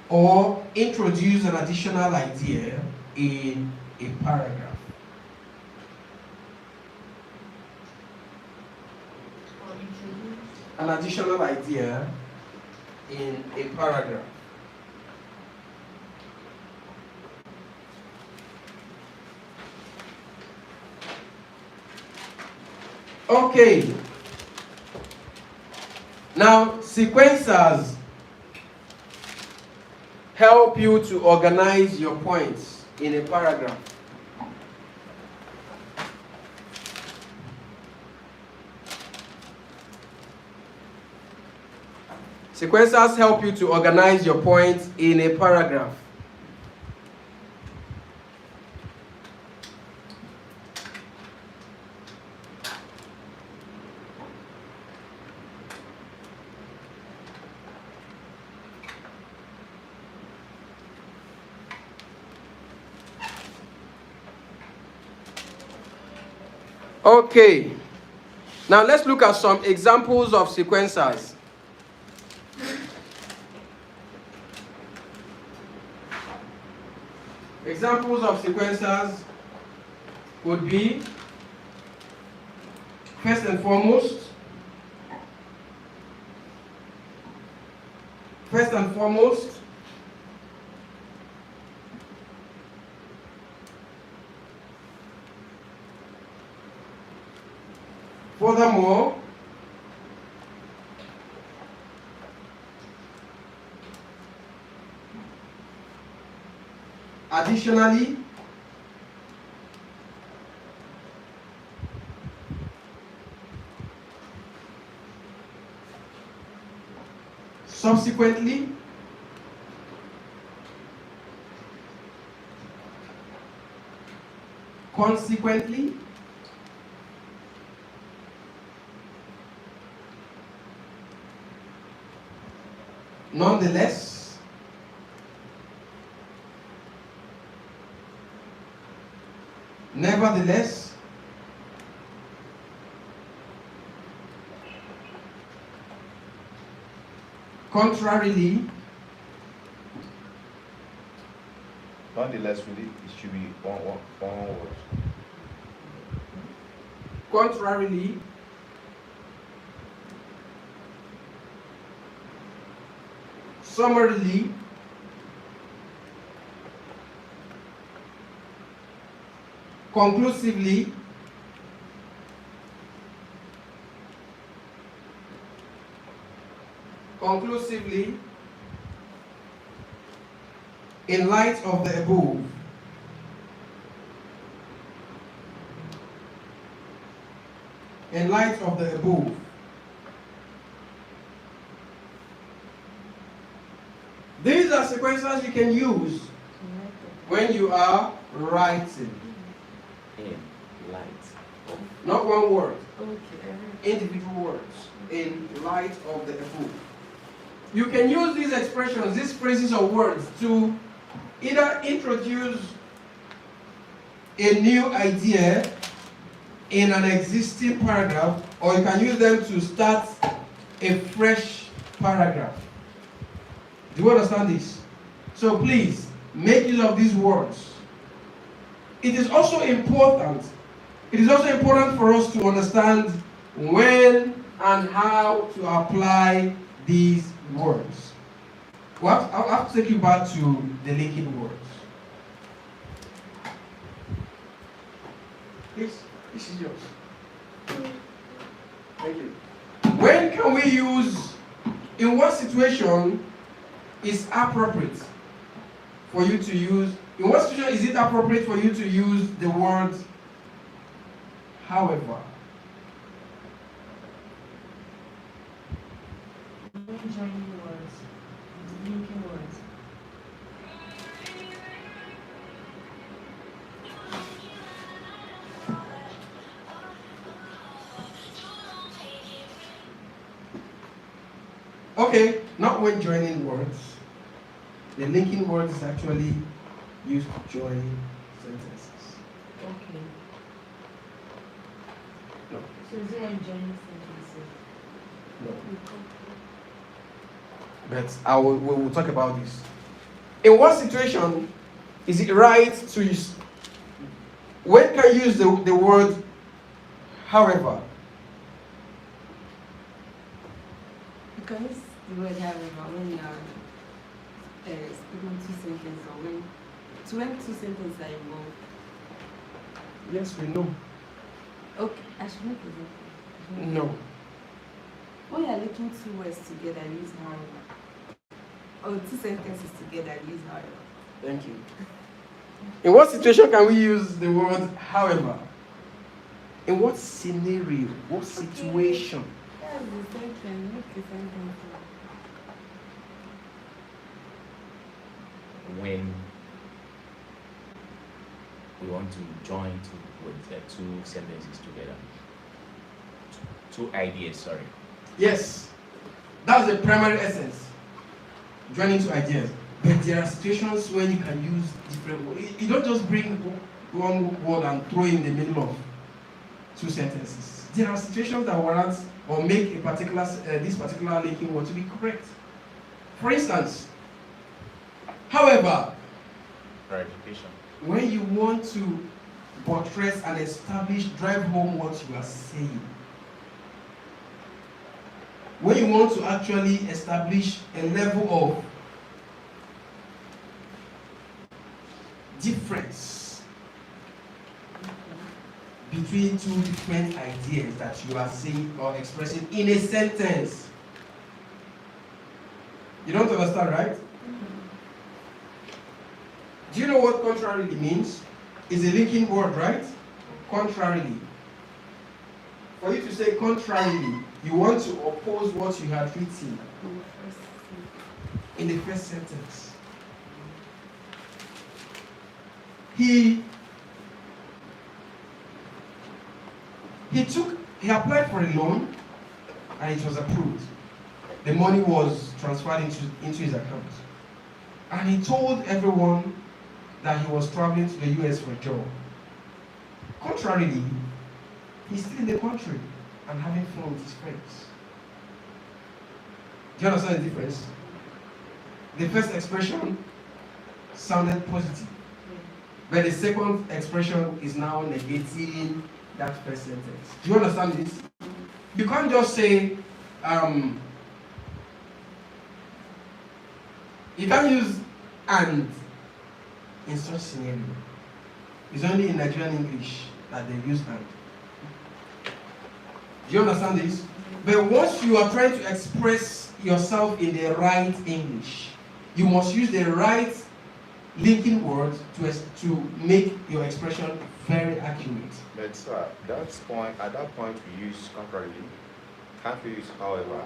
or introduce an additional idea in a paragraph. Or introduce. An additional idea in a paragraph. Okay. Now, sequencers help you to organize your points in a paragraph. Sequencers help you to organize your points in a paragraph. Okay, now let's look at some examples of sequencers. Examples of sequencers would be, first and foremost, furthermore, additionally, subsequently, consequently, nonetheless, nevertheless, contrarily, Nonetheless, it should be one word. contrarily, summarily, conclusively, in light of the above, These are sequences you can use when you are writing. In light of. Not one word, Okay. individual words, in light of the above. You can use these expressions, these phrases or words to either introduce a new idea in an existing paragraph, or you can use them to start a fresh paragraph. Do you understand this? So please, make use of these words. It is also important for us to understand when and how to apply these words. Well, I'll have to take you back to the linking words. Please, this is yours. Thank you. When can we use, in what situation is appropriate for you to use, in what situation is it appropriate for you to use the word however? Joining words, linking words. Okay, not when joining words. The linking word is actually used to join sentences. Okay. No, So is it when joining sentences? no. But we will talk about this. In what situation is it right to use? When can you use the word however? You can use the word however when you are speaking two sentences, or when two sentences are involved. Yes, we know. Okay, I should make it. No. When you are linking two words together, use however. Or two sentences together, use however. Thank you. In what situation can we use the word however? In what scenario? What situation? That's the sentence. Make a sentence. when we want to join two sentences together. Two ideas, sorry. Yes, that's the primary essence. Joining two ideas. But there are situations when you can use different words. You don't just bring one word and throw in the middle of two sentences. There are situations that warrant or make a particular this particular linking word to be correct. For instance, however, Clarification. when you want to buttress and establish, drive home what you are saying, when you want to actually establish a level of difference between two different ideas that you are saying or expressing in a sentence. You don't understand, right? Do you know what contrarily means? It's a linking word, right? Contrarily. For you to say contrarily, you want to oppose what you had written in the first sentence. He applied for a loan and it was approved. The money was transferred into his account. And he told everyone that he was traveling to the US for a job. Contrarily, he's still in the country and having fun with his friends. Do you understand the difference? The first expression sounded positive, but the second expression is now negating that first sentence. Do you understand this? You can't just say, you can't use and in such scenario. It's only in Nigerian English that they use and. Do you understand this? But once you are trying to express yourself in the right English, you must use the right linking word to make your expression very accurate. But sir, at that point we use contrarily. Can't we use however?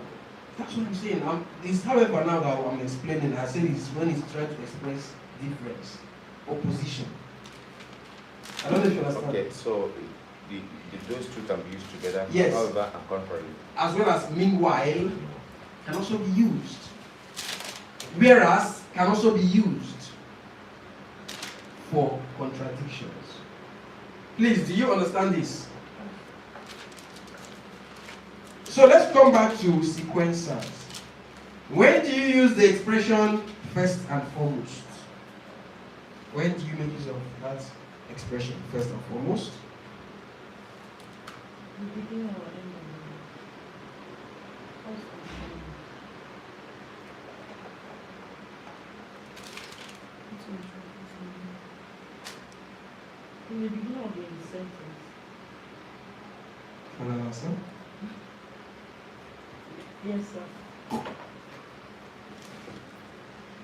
That's what I'm saying. It's however now that I'm explaining. I say it's when it's trying to express difference, opposition. I don't know if you understand. Okay, so those two can be used together. Yes. However and contrarily. As well as meanwhile can also be used. Whereas can also be used for contradictions. Please, do you understand this? So let's come back to sequencers. When do you use the expression first and foremost? When do you make use of that expression first and foremost? The beginning or end of the first and foremost. In the beginning of the sentence. Can I answer? Yes, sir.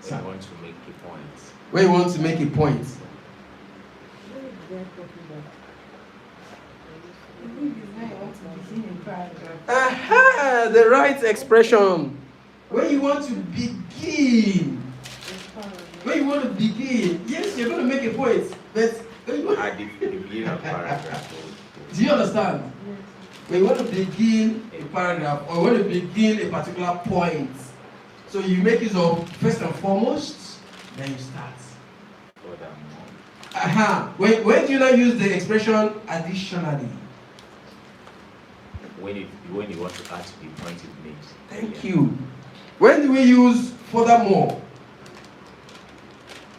When you want to make a point. When you want to make a point. What is that talking about? I think it's when you want to begin a paragraph. Aha! The right expression. When you want to begin. When you want to begin. Yes, you're going to make a point. But when you At the beginning of paragraph. do you understand? Yes. When you want to begin a paragraph or want to begin a particular point, so you make use of first and foremost, then you start. Aha. When do you not use the expression additionally? When you want to add to the point it makes. Thank you. When do we use furthermore?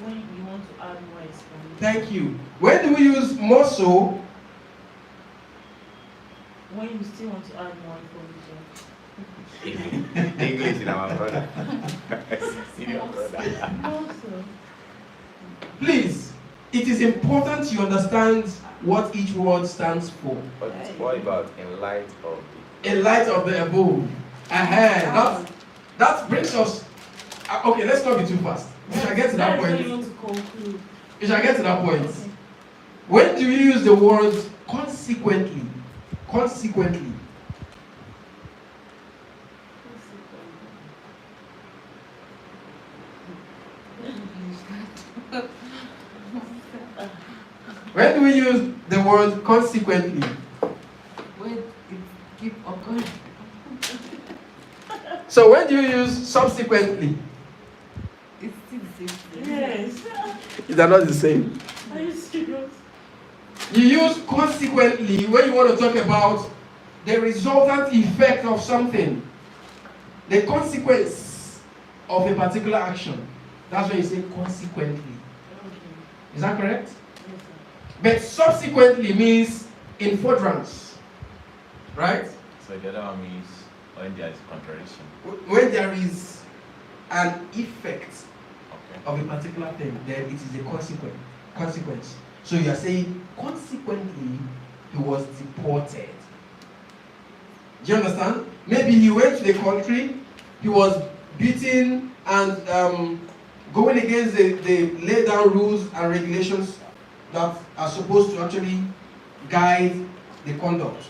When you want to add more explanation. Thank you. When do we use more so? When you still want to add more information. English in our brother. Senior brother. Also, Please, it is important you understand what each word stands for. But what about in light of In light of the above. That brings us. Okay, let's not be too fast. We shall get to that when you point. want to conclude. We shall get to that point. Okay. When do you use the word consequently? Consequently. use the word consequently? When it keep occurring. So when do you use subsequently? It's still the same thing. Yes. Is that not the same? Are you serious? You use consequently when you want to talk about the resultant effect of something, the consequence of a particular action. That's when you say consequently. Okay. Is that correct? Yes, sir. But subsequently means in furtherance, right? So the other one means when there is contradiction. When there is an effect Okay. of a particular thing, then it is a consequence. So you are saying consequently he was deported. Do you understand? Maybe he went to the country, he was beaten and going against the laid down rules and regulations that are supposed to actually guide the conduct.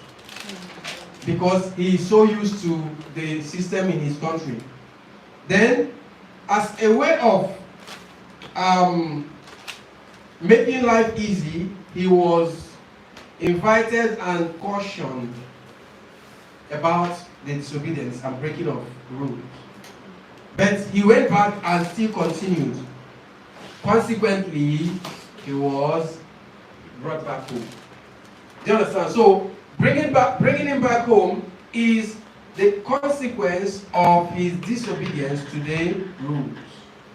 Because he is so used to the system in his country. Then, as a way of making life easy, he was invited and cautioned about the disobedience and breaking of rules. But he went back and still continued. Consequently, he was brought back home. Do you understand? So, bringing him back home is the consequence of his disobedience to the rules.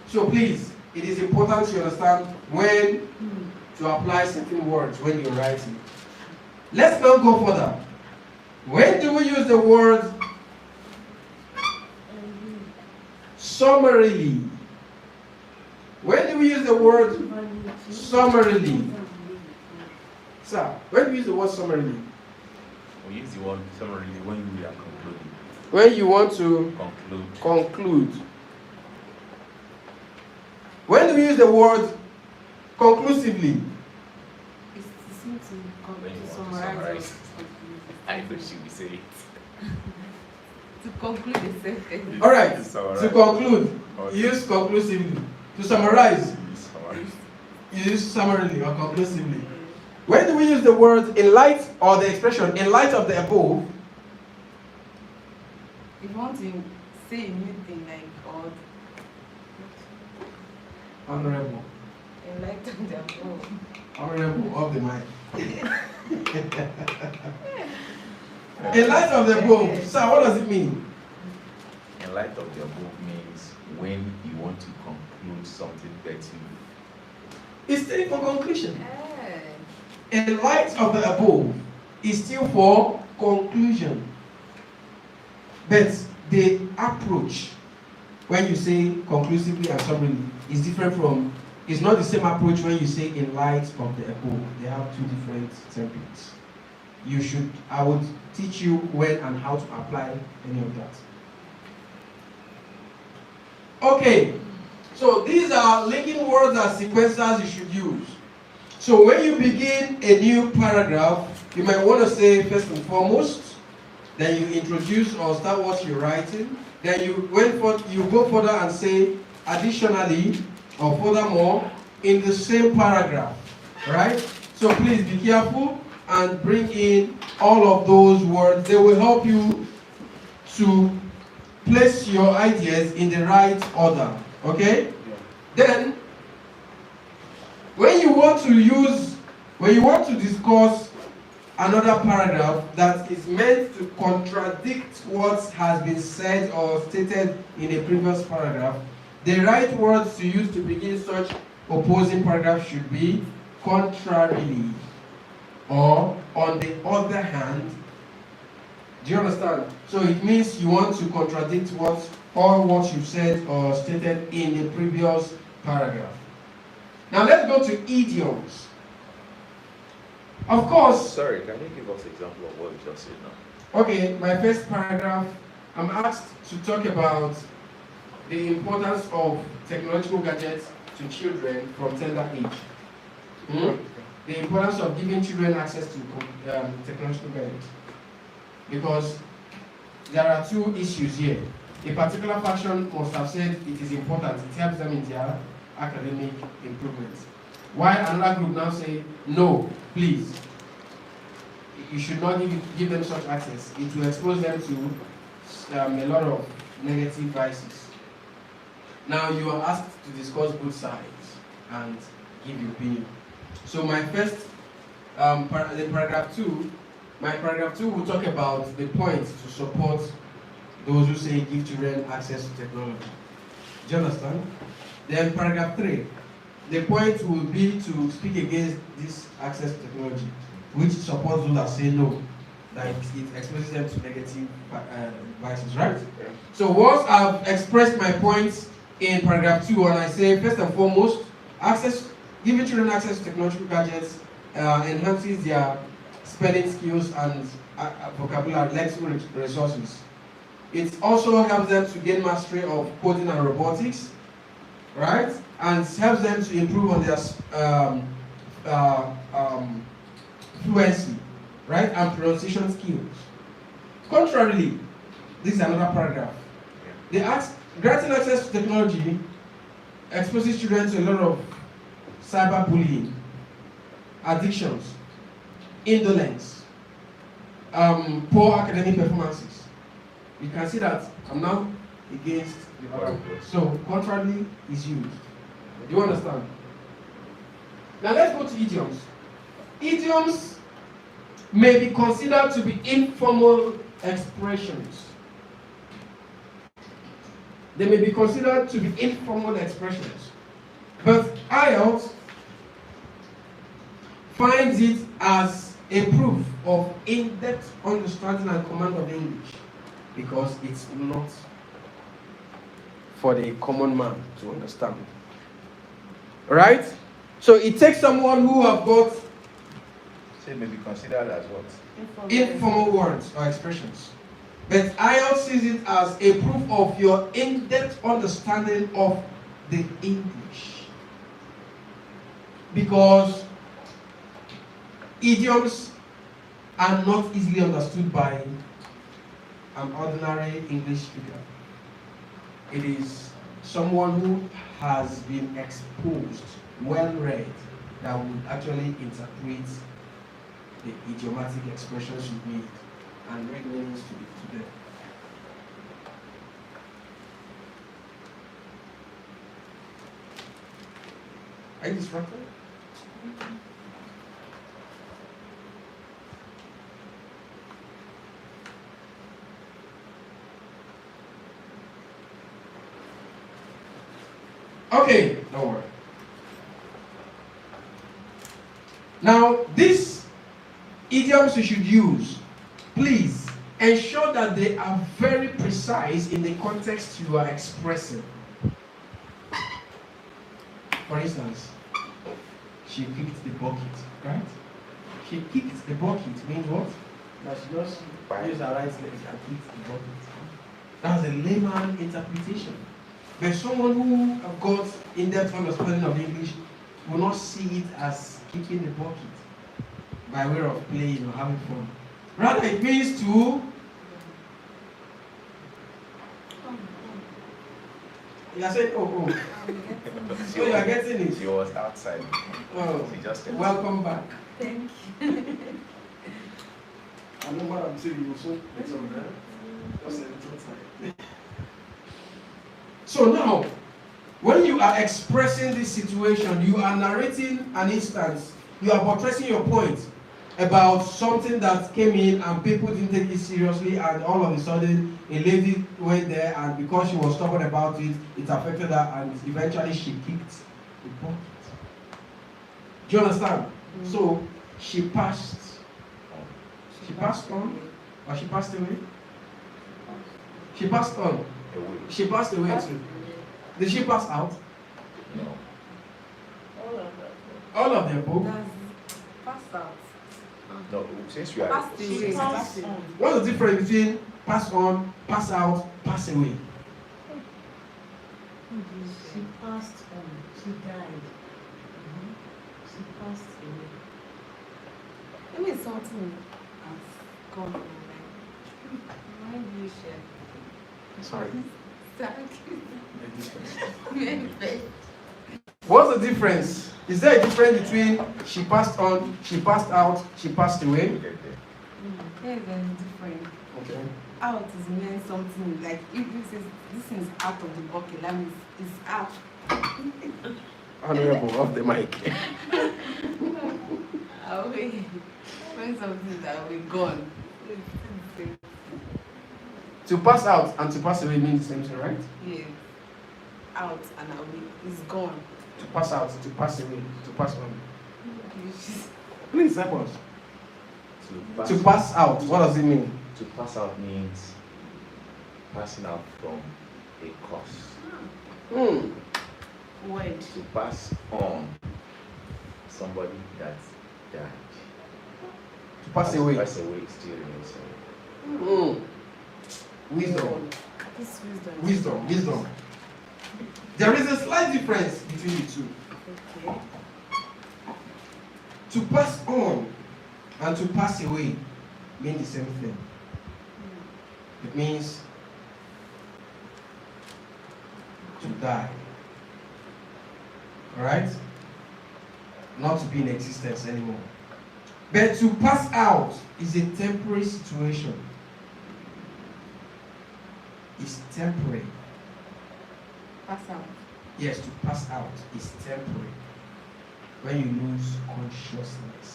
So please, it is important to understand when to apply certain words when you're writing. Let's now go further. When do we use the word summarily? When do we use the word summarily? Sir, when do we use the word summarily? We use the word summarily when we are concluding. When you want to Conclude. When do we use the word conclusively? It's the same thing. When you To want to summarize. summarize. I thought she would say it. To conclude the sentence. All right. Summarize. To conclude, Okay. you use conclusively. To summarize, Summarize. you use summarily or conclusively. When do we use the word in light or the expression in light of the above? If you want to say a new thing like or Honorable. in light of the above. Honorable of the mind. In light of the above, sir, what does it mean? In light of the above means when you want to conclude something that you It's still for conclusion. Eh. In light of the above is still for conclusion. But the approach when you say conclusively and summarily is different from, it's not the same approach when you say in light of the above. They have two different templates. I would teach you when and how to apply any of that. Okay, so these are linking words and sequencers you should use. So when you begin a new paragraph, you might want to say first and foremost, then you introduce or start what you're writing, then you go further and say additionally or furthermore in the same paragraph, right? So please be careful and bring in all of those words. They will help you to place your ideas in the right order, okay? Then when you want to discuss another paragraph that is meant to contradict what has been said or stated in a previous paragraph, the right words to use to begin such opposing paragraph should be contrarily or on the other hand. Do you understand? So it means you want to contradict what you've said or stated in the previous paragraph. Now let's go to idioms. Of course. Sorry, can you give us an example of what you just said now? Okay, my first paragraph, I'm asked to talk about the importance of technological gadgets to children from tender age. The importance of giving children access to technological gadgets. Because there are two issues here. A particular faction must have said it is important, it helps them in their academic improvements. While another group now say, no, please, you should not give them such access. It will expose them to a lot of negative vices. Now you are asked to discuss both sides and give your opinion. So my first, paragraph 2 will talk about the points to support those who say give children access to technology. Do you understand? Then paragraph 3, the point will be to speak against this access to technology, which supports those that say no, that it exposes them to negative vices, right? So once I've expressed my points in paragraph 2, and I say, first and foremost, giving children access to technological gadgets enhances their spelling skills and vocabulary, lexical resources. It also helps them to gain mastery of coding and robotics, right? And helps them to improve on their fluency, right? And pronunciation skills. Contrarily, this is another paragraph. Granting access to technology exposes children to a lot of cyberbullying, addictions, indolence, poor academic performances. You can see that I'm now against the other. So contrarily is used. Do you understand? Now let's go to idioms. Idioms may be considered to be informal expressions. They may be considered to be informal expressions. But IELTS finds it as a proof of in-depth understanding and command of English, because it's not for the common man to understand. Right? So it takes someone who have got So it may be considered as what? informal words or expressions. But IELTS sees it as a proof of your in-depth understanding of the English. Because idioms are not easily understood by an ordinary English speaker. It is someone who has been exposed, well-read, that would actually interpret the idiomatic expressions you need and make meanings to them. Are you distracted? Okay, don't worry. Now, these idioms you should use, please ensure that they are very precise in the context you are expressing. For instance, she kicked the bucket, right? She kicked the bucket means what? That she just used her right leg and kicked the bucket. That's a layman interpretation. But someone who have got in-depth understanding of English will not see it as kicking the bucket by way of playing or having fun. Rather, it means to... You are saying, oh. So you are getting it. She was outside. Oh, She just kept welcome back. Thank you. I know what I'm saying. You also put on there. Just a little time. So now, when you are expressing this situation, you are narrating an instance. You are portraying your point about something that came in and people didn't take it seriously, and all of a sudden a lady went there, and because she was stubborn about it, it affected her, and eventually she kicked the bucket. Do you understand? Mm-hmm. So she passed. She passed on, or she passed away? She passed on. She passed away too. Did she pass out? No. All of them, both. Pass out. No, since you are Passed away. Passed on. What's the difference between pass on, pass out, pass away? She passed on. She died. She passed away. I mean, something has gone on. Why do you share? Sorry. Thank you. What's the difference Is there a difference between she passed on, she passed out, she passed away? Look at that. There is a different. Okay. Out is meant something like if this is out of the bucket, that means it's out. Honorable, off the mic. Away. When something is away, gone. To pass out and to pass away means the same thing, right? Yeah. Out and away is gone. To pass out, to pass away, to pass on. Please help us. To pass out, what does it mean? To pass out means passing out from a course. Word. To pass on somebody that died. To pass away. Pass away still remains away. Wisdom. This wisdom. Wisdom. There is a slight difference between the two. Okay. To pass on and to pass away mean the same thing. It means to die. Alright? Not to be in existence anymore. But to pass out is a temporary situation. It's temporary. Pass out. Yes, to pass out is temporary. When you lose consciousness,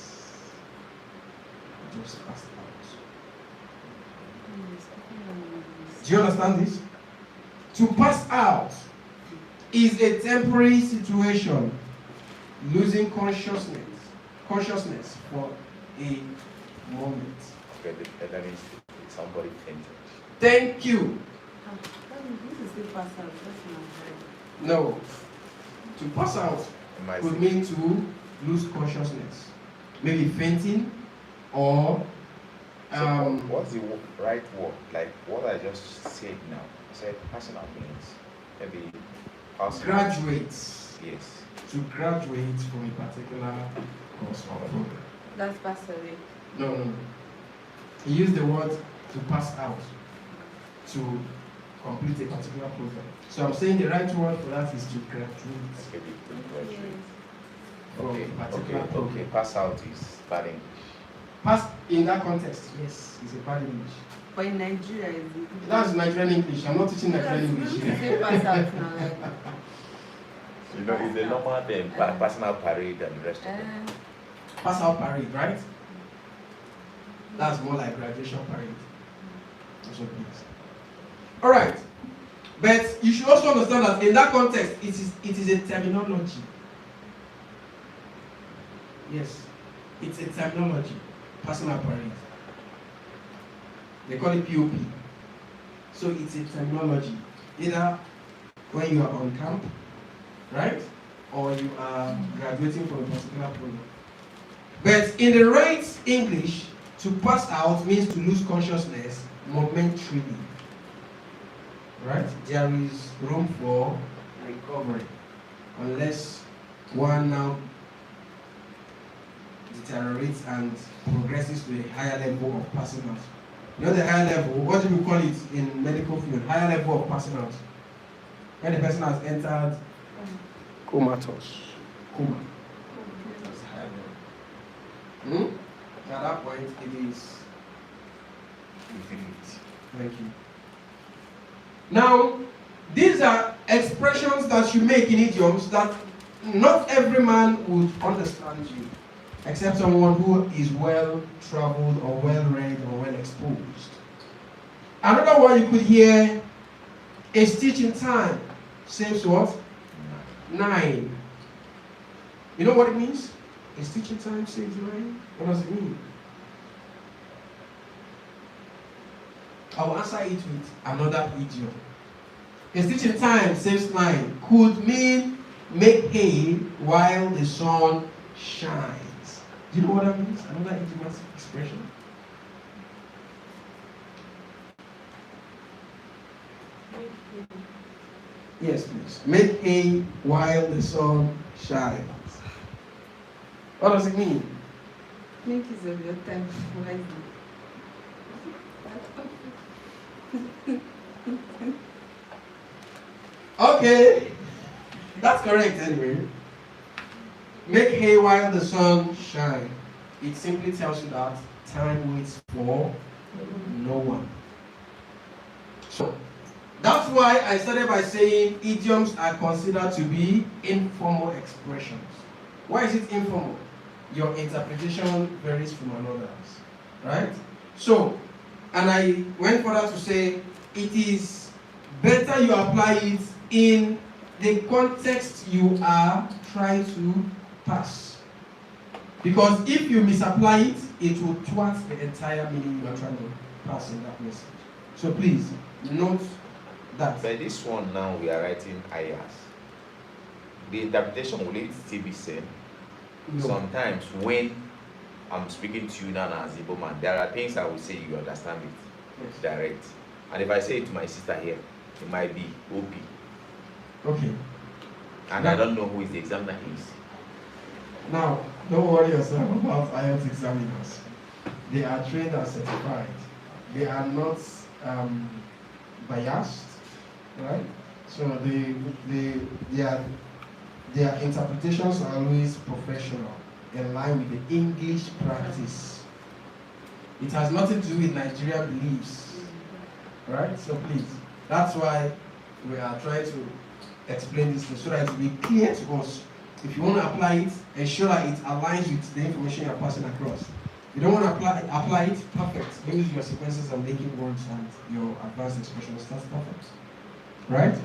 you just pass out. Do you understand this? To pass out is a temporary situation, losing consciousness for a moment. Okay, that means somebody fainted. Thank you. This is the pass out. That's not right. No. To pass out would mean to lose consciousness. Maybe fainting or what's the right word? Like what I just said now. I said passing out means maybe passing out. graduates. Yes. To graduate from a particular course or program. That's pass away. No. He used the word to pass out to complete a particular program. So I'm saying the right word for that is to graduate Maybe to graduate. from a particular program. Okay. Pass out is bad English. Pass in that context, yes, it's a bad English. But in Nigeria, That's Nigerian English. I'm not teaching Nigerian English here. Say pass out now, like. You know, it's a normal thing, passing out parade and the rest of them. Pass out parade, right? That's more like graduation parade. That's what it is. All right, but you should also understand that in that context, it is a terminology. Yes, it's a terminology. Passing out parade. They call it POP. So it's a terminology. Either when you are on camp, right? Or you are graduating from a particular program. But in the right English, to pass out means to lose consciousness momentarily. Right? There is room for recovery. Unless one now deteriorates and progresses to a higher level of passing out. You know the higher level, what do we call it in medical field? Higher level of passing out. When the person has entered comatose. Coma. That's higher level. At that point, it is infinite. Thank you. Now, these are expressions that you make in idioms that not every man would understand you, except someone who is well traveled or well read or well exposed. Another one you could hear, a stitch in time saves what? 9. You know what it means? A stitch in time saves 9? What does it mean? I will answer it with another idiom. A stitch in time saves 9 could mean make hay while the sun shines. Do you know what that means? Another idiomatic expression. Yes, please. Make hay while the sun shines. What does it mean? Make use of your time wisely. Okay. That's correct anyway. make hay while the sun shines. It simply tells you that time waits for no one. So that's why I started by saying idioms are considered to be informal expressions. Why is it informal? Your interpretation varies from another's, right? So, and I went further to say it is better you apply it in the context you are trying to pass. Because if you misapply it, it will thwart the entire meaning you are trying to pass in that message. So please, note that. By this one now, we are writing IAS. The interpretation will it still be same? No. Sometimes when I'm speaking to you now as Igbo man, there are things I will say you understand it Yes. direct. And if I say it to my sister here, it might be OP. Okay. And I don't know who is the examiner is. Now, don't worry yourself about IELTS examiners. They are trained and certified. They are not biased, right? So their interpretations are always professional, in line with the English practice. It has nothing to do with Nigeria beliefs, right? So please, that's why we are trying to explain this so that it will be clear to us. If you want to apply it, ensure that it aligns with the information you're passing across. You don't want to apply it, perfect. Use your sequences and making words and your advanced expressions, that's perfect. Right?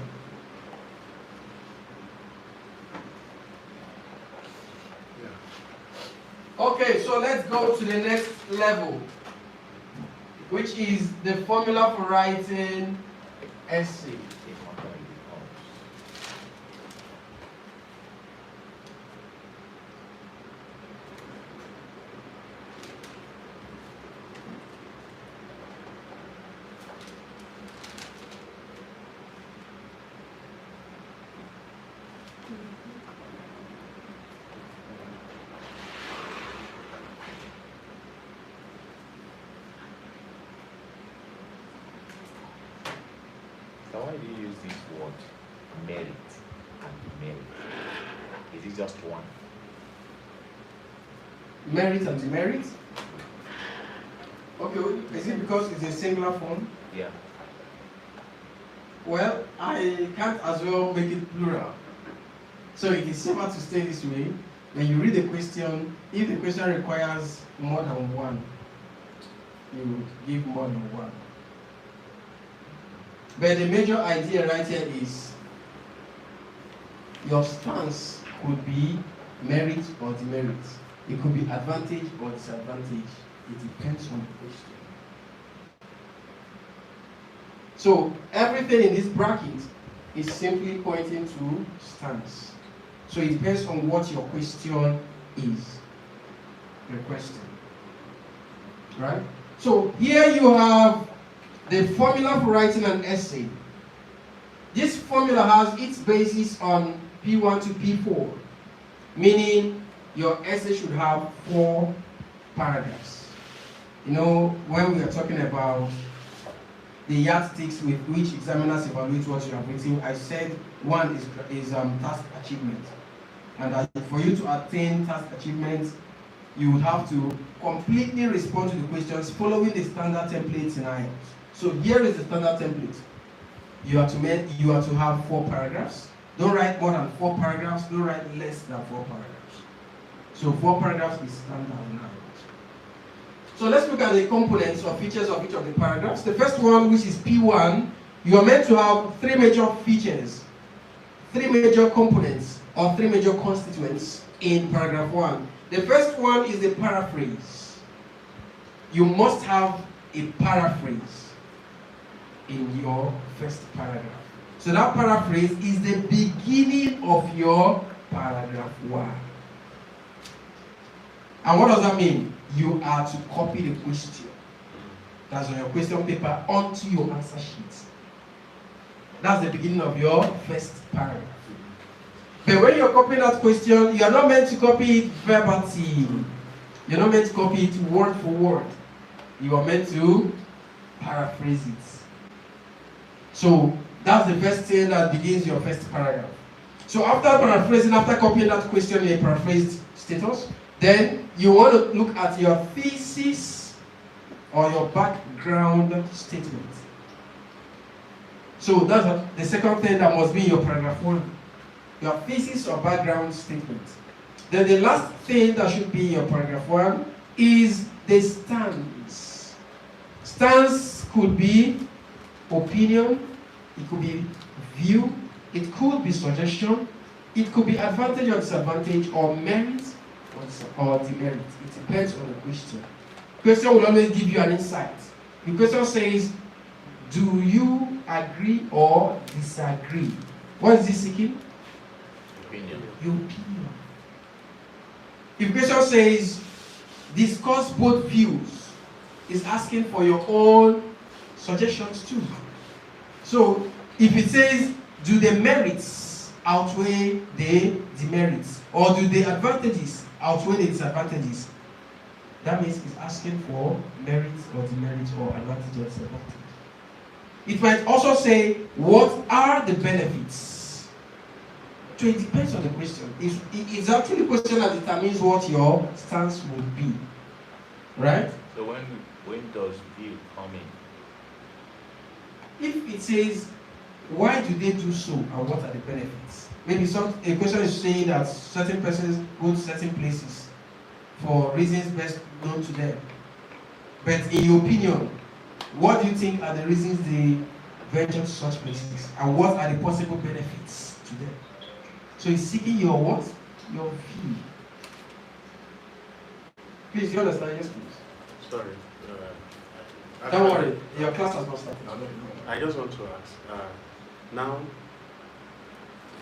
Okay, so let's go to the next level, which is the formula for writing essay. So why do you use this word merit and demerit? Is it just one? Merit and demerit? Okay, is it because it's a singular form? Yeah. Well, I can't as well make it plural. So it is safer to stay this way. When you read the question, if the question requires more than one, you give more than one. But the major idea right here is your stance could be merit or demerit. It could be advantage or disadvantage. It depends on the question. So everything in this bracket is simply pointing to stance. So it depends on what your question is requesting. Right? So here you have the formula for writing an essay. This formula has its basis on P1 to P4, meaning your essay should have 4 paragraphs. You know, when we are talking about the yardsticks with which examiners evaluate what you have written, I said one is task achievement. And that for you to attain task achievement, you would have to completely respond to the questions following the standard templates in IELTS. So here is the standard template. You are to have 4 paragraphs. Don't write more than 4 paragraphs. Don't write less than 4 paragraphs. So 4 paragraphs is standard in IELTS. So let's look at the components or features of each of the paragraphs. The first one, which is P1, you are meant to have 3 major features, 3 major components, or 3 major constituents in paragraph 1. The first one is the paraphrase. You must have a paraphrase in your first paragraph. So that paraphrase is the beginning of your paragraph 1. And what does that mean? You are to copy the question that's on your question paper onto your answer sheet. That's the beginning of your first paragraph. But when you're copying that question, you are not meant to copy it verbatim. You're not meant to copy it word for word. You are meant to paraphrase it. So that's the first thing that begins your first paragraph. So after paraphrasing, after copying that question in a paraphrased status, then you want to look at your thesis or your background statement. So that's the second thing that must be in your paragraph 1. Your thesis or background statement. Then the last thing that should be in your paragraph 1 is the stance. Stance could be opinion, it could be view, it could be suggestion, it could be advantage or disadvantage, or merit or demerit. It depends on the question. Question will always give you an insight. The question says, do you agree or disagree? What is he seeking? Opinion. Your opinion. If question says, discuss both views, is asking for your own suggestions too. So, if it says, do the merits outweigh the demerits, or do the advantages outweigh the disadvantages, that means it's asking for merits or demerits or advantage or disadvantage. It might also say, what are the benefits? So it depends on the question. It's actually a question that determines what your stance will be. Right? So when does view come in? If it says, why do they do so and what are the benefits? Maybe a question is saying that certain persons go to certain places for reasons best known to them. But in your opinion, what do you think are the reasons they venture to such places? And what are the possible benefits to them? So he's seeking your what? Your view. Please, you understand? Yes, please. Sorry. Don't worry, your class has not started. I just want to ask, now,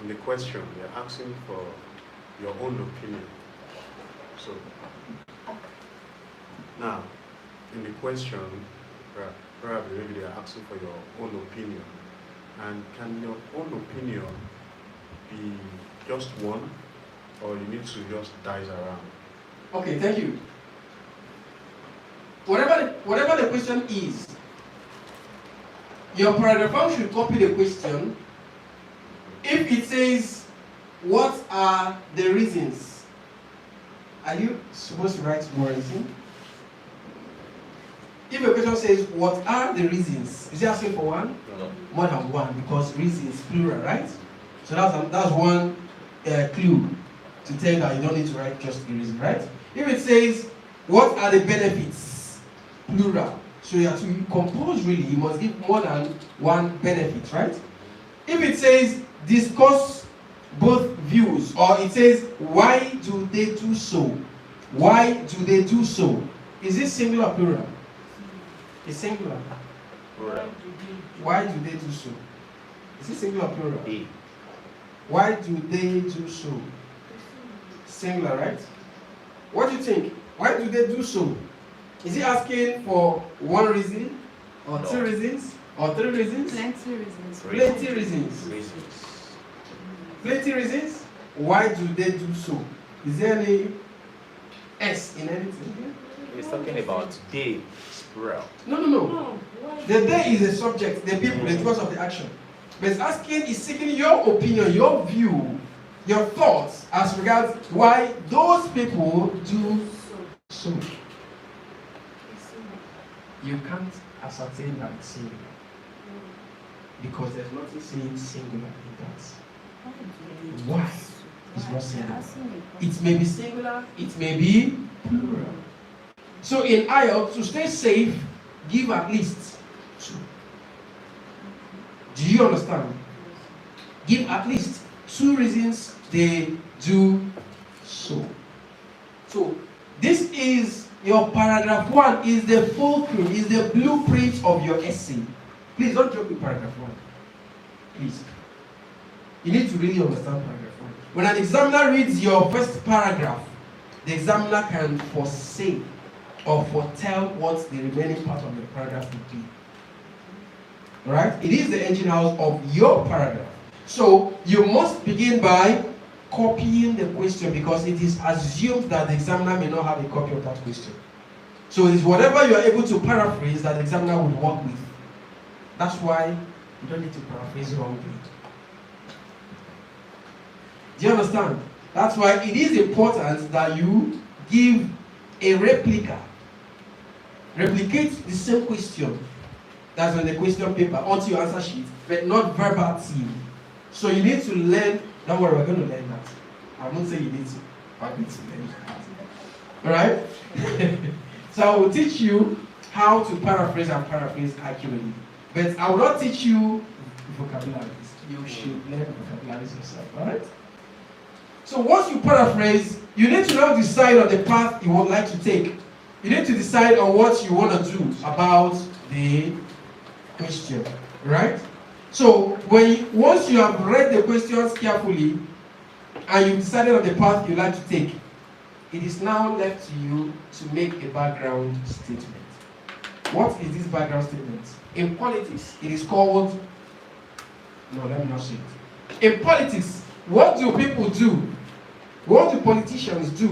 in the question, you're asking for your own opinion. So, now, in the question, probably maybe they're asking for your own opinion. And can your own opinion be just one, or you need to just dice around? Okay, thank you. Whatever the question is, your paragraph 1 should copy the question. If it says, what are the reasons? Are you supposed to write more reason? If a question says, what are the reasons? Is it asking for one? No. More than one, because reasons plural, right? So that's one clue to tell you that you don't need to write just the reason, right? If it says, what are the benefits? Plural. So you have to compose really, you must give more than one benefit, right? If it says, discuss both views, or it says, why do they do so? Why do they do so? Is it singular or plural? It's singular. Plural. Why do they do so? Is it singular or plural? A. Why do they do so? Singular, right? What do you think? Why do they do so? Is he asking for one reason, or two reasons, or three reasons? Plenty reasons. Plenty reasons. Plenty reasons. Why do they do so? Is there any S in anything here? He's talking about they, plural. No. No, why? The they is the subject, the people, the cause of the action. But it's asking, is seeking your opinion, your view, your thoughts as regards why those people do so. You can't ascertain that it's singular. Because there's nothing saying singular in that. Why? It's not singular. It may be singular, it may be plural. So in IELTS, to stay safe, give at least 2. Do you understand? Give at least 2 reasons they do so. So this is your paragraph 1 is the fulcrum, is the blueprint of your essay. Please don't joke with paragraph 1. Please. You need to really understand paragraph 1. When an examiner reads your first paragraph, the examiner can foresee or foretell what the remaining part of the paragraph will be. Alright? It is the engine house of your paragraph. So you must begin by copying the question, because it is assumed that the examiner may not have a copy of that question. So it's whatever you are able to paraphrase that the examiner would work with. That's why you don't need to paraphrase wrongly. Do you understand? That's why it is important that you give a replica. Replicate the same question that's on the question paper onto your answer sheet, but not verbatim. So you need to learn. Don't worry, we're going to learn that. I won't say you need to. I need to learn that. Alright? So I will teach you how to paraphrase and paraphrase accurately. But I will not teach you vocabularies. You should learn vocabularies yourself. Alright? So once you paraphrase, you need to now decide on the path you would like to take. You need to decide on what you want to do about the question. Right? So once you have read the questions carefully and you've decided on the path you like to take, it is now left to you to make a background statement. What is this background statement? In politics, it is called... No, let me not say it. In politics, what do people do? What do politicians do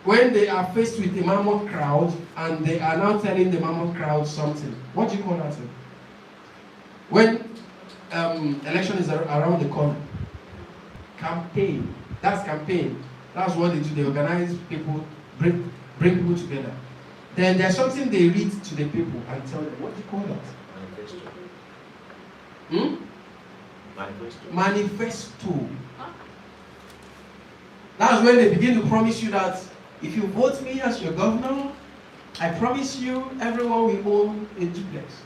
when they are faced with a mammoth crowd and they are now telling the mammoth crowd something? What do you call that thing? When election is around the corner. Campaign. That's campaign. That's what they do. They organize people, bring people together. Then there's something they read to the people and tell them. What do you call that? Manifesto. Manifesto. Manifesto. That's when they begin to promise you that if you vote me as your governor, I promise you everyone will own a duplex.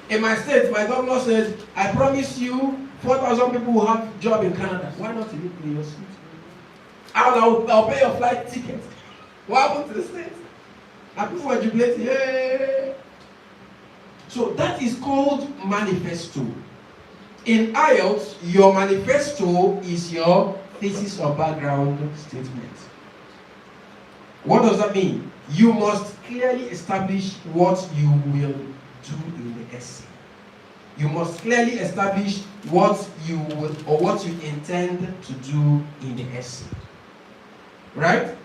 In my state, my governor said, I promise you 4,000 people will have a job in Canada. Why not in your state? I'll pay your flight ticket. What happened to the state? And people were jubilating. Yay! So that is called manifesto. In IELTS, your manifesto is your thesis or background statement. What does that mean? You must clearly establish what you will do in the essay. You must clearly establish what you would or what you intend to do in the essay. Right?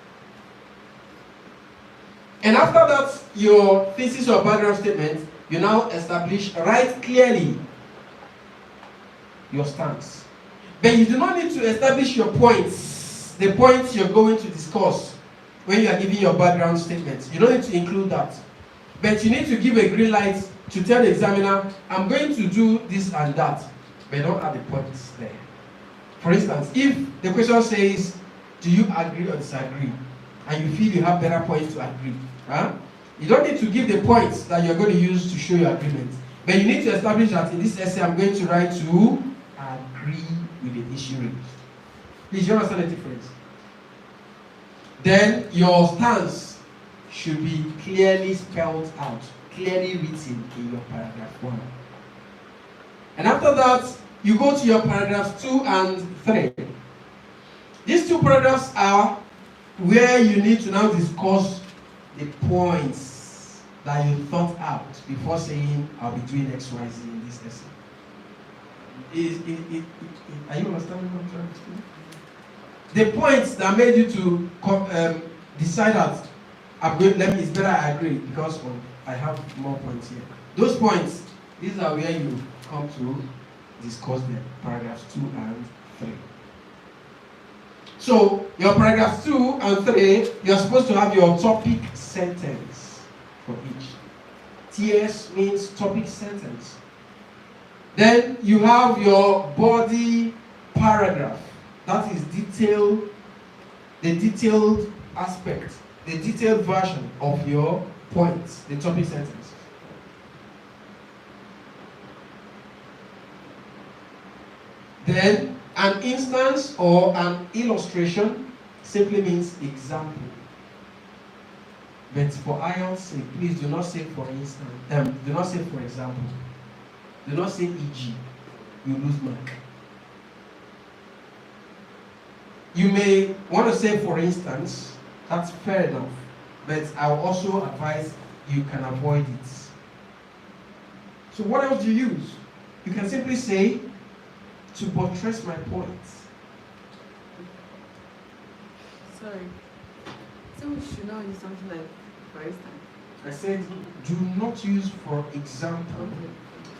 And after that, your thesis or background statement, you now establish, write clearly your stance. But you do not need to establish your points, the points you're going to discuss when you are giving your background statement. You don't need to include that. But you need to give a green light to tell the examiner, I'm going to do this and that. But don't add the points there. For instance, if the question says, do you agree or disagree? And you feel you have better points to agree. You don't need to give the points that you're going to use to show your agreement. But you need to establish that in this essay, I'm going to write to agree with the issue raised. Please, you understand the difference? Then your stance should be clearly spelled out, clearly written in your paragraph 1. And after that, you go to your paragraphs 2 and 3. These two paragraphs are where you need to now discuss the points that you thought out before saying, I'll be doing X, Y, Z in this essay. Are you understanding what I'm trying to explain? The points that made you to decide that it's better I agree because I have more points here. Those points, these are where you come to discuss them, paragraphs 2 and 3. So, your paragraphs 2 and 3, you're supposed to have your topic sentence for each. TS means topic sentence. Then you have your body paragraph. That is the detailed aspect, the detailed version of your points, the topic sentence. Then an instance or an illustration simply means example. But for IELTS, please do not say for instance, do not say for example. Do not say e.g. You lose mark. You may want to say for instance, that's fair enough. But I will also advise you can avoid it. So what else do you use? You can simply say, to buttress my point. Sorry. So we should not use something like for instance. I said, do not use for example. Okay.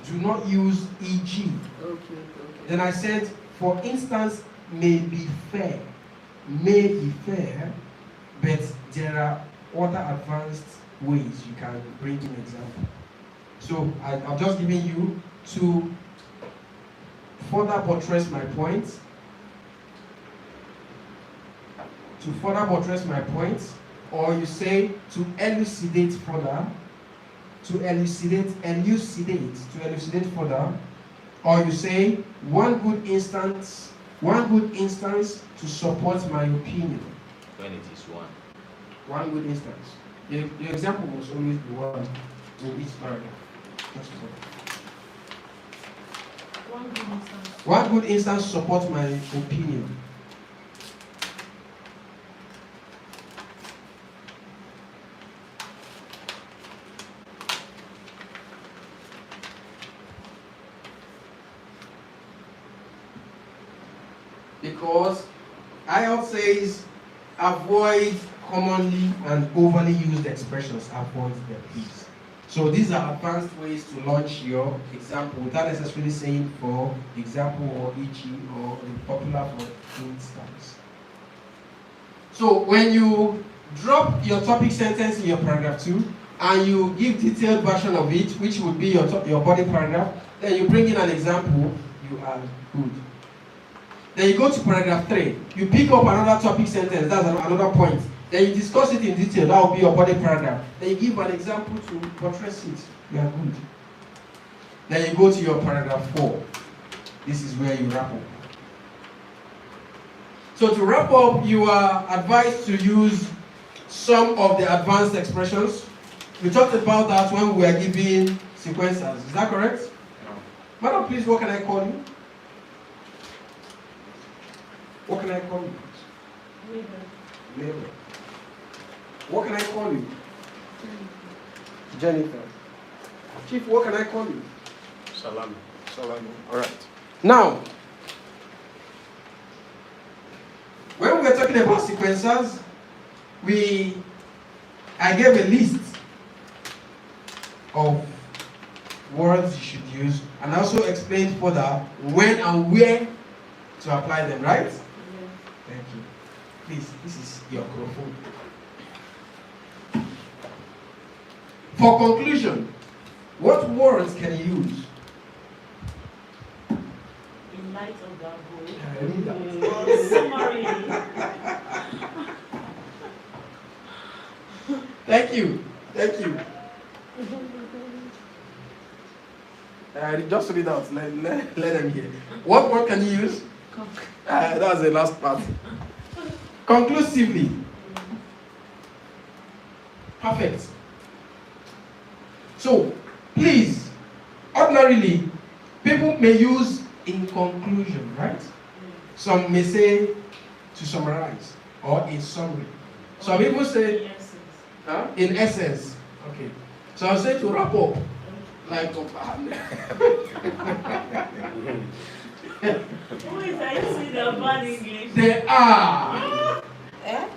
do not use EG. Okay. Then I said, for instance, may be fair. May be fair, but there are other advanced ways you can bring in example. So I'm just giving you to further buttress my point. To further buttress my point, or you say to elucidate further, to elucidate further, or you say one good instance to support my opinion. When it is one. One good instance. The example must always be one in each paragraph. That's all. One good instance. One good instance to support my opinion. Because IELTS says avoid commonly and overly used expressions, avoid them, please. So these are advanced ways to launch your example without necessarily saying for example or e.g. or the popular for instance. So when you drop your topic sentence in your paragraph 2 and you give detailed version of it, which would be your body paragraph, then you bring in an example, you are good. Then you go to paragraph 3. You pick up another topic sentence, that's another point. Then you discuss it in detail, that will be your body paragraph. Then you give an example to buttress it, you are good. Then you go to your paragraph 4. This is where you wrap up. So to wrap up, you are advised to use some of the advanced expressions. We talked about that when we were giving sequencers. Is that correct? No. Madam, please, what can I call you? What can I call you? Mabel. What can I call you? Jennifer. Chief, what can I call you? Salami. Salami. All right. Now, when we were talking about sequencers, I gave a list of words you should use, and I also explained further when and where to apply them, right? Thank you. Please, this is your microphone. For conclusion, what words can you use? In light of that I read that. goal. Or summary. Thank you. Thank you. Just read out. Let them hear. What word can you use? That's the last part. Conclusively. Perfect. So, please, ordinarily, people may use in conclusion, right? Some may say to summarize or in summary. Some people say Yes. in essence. Okay. So I'll say to wrap up. Like Who is I see the bad English? they are. Eh?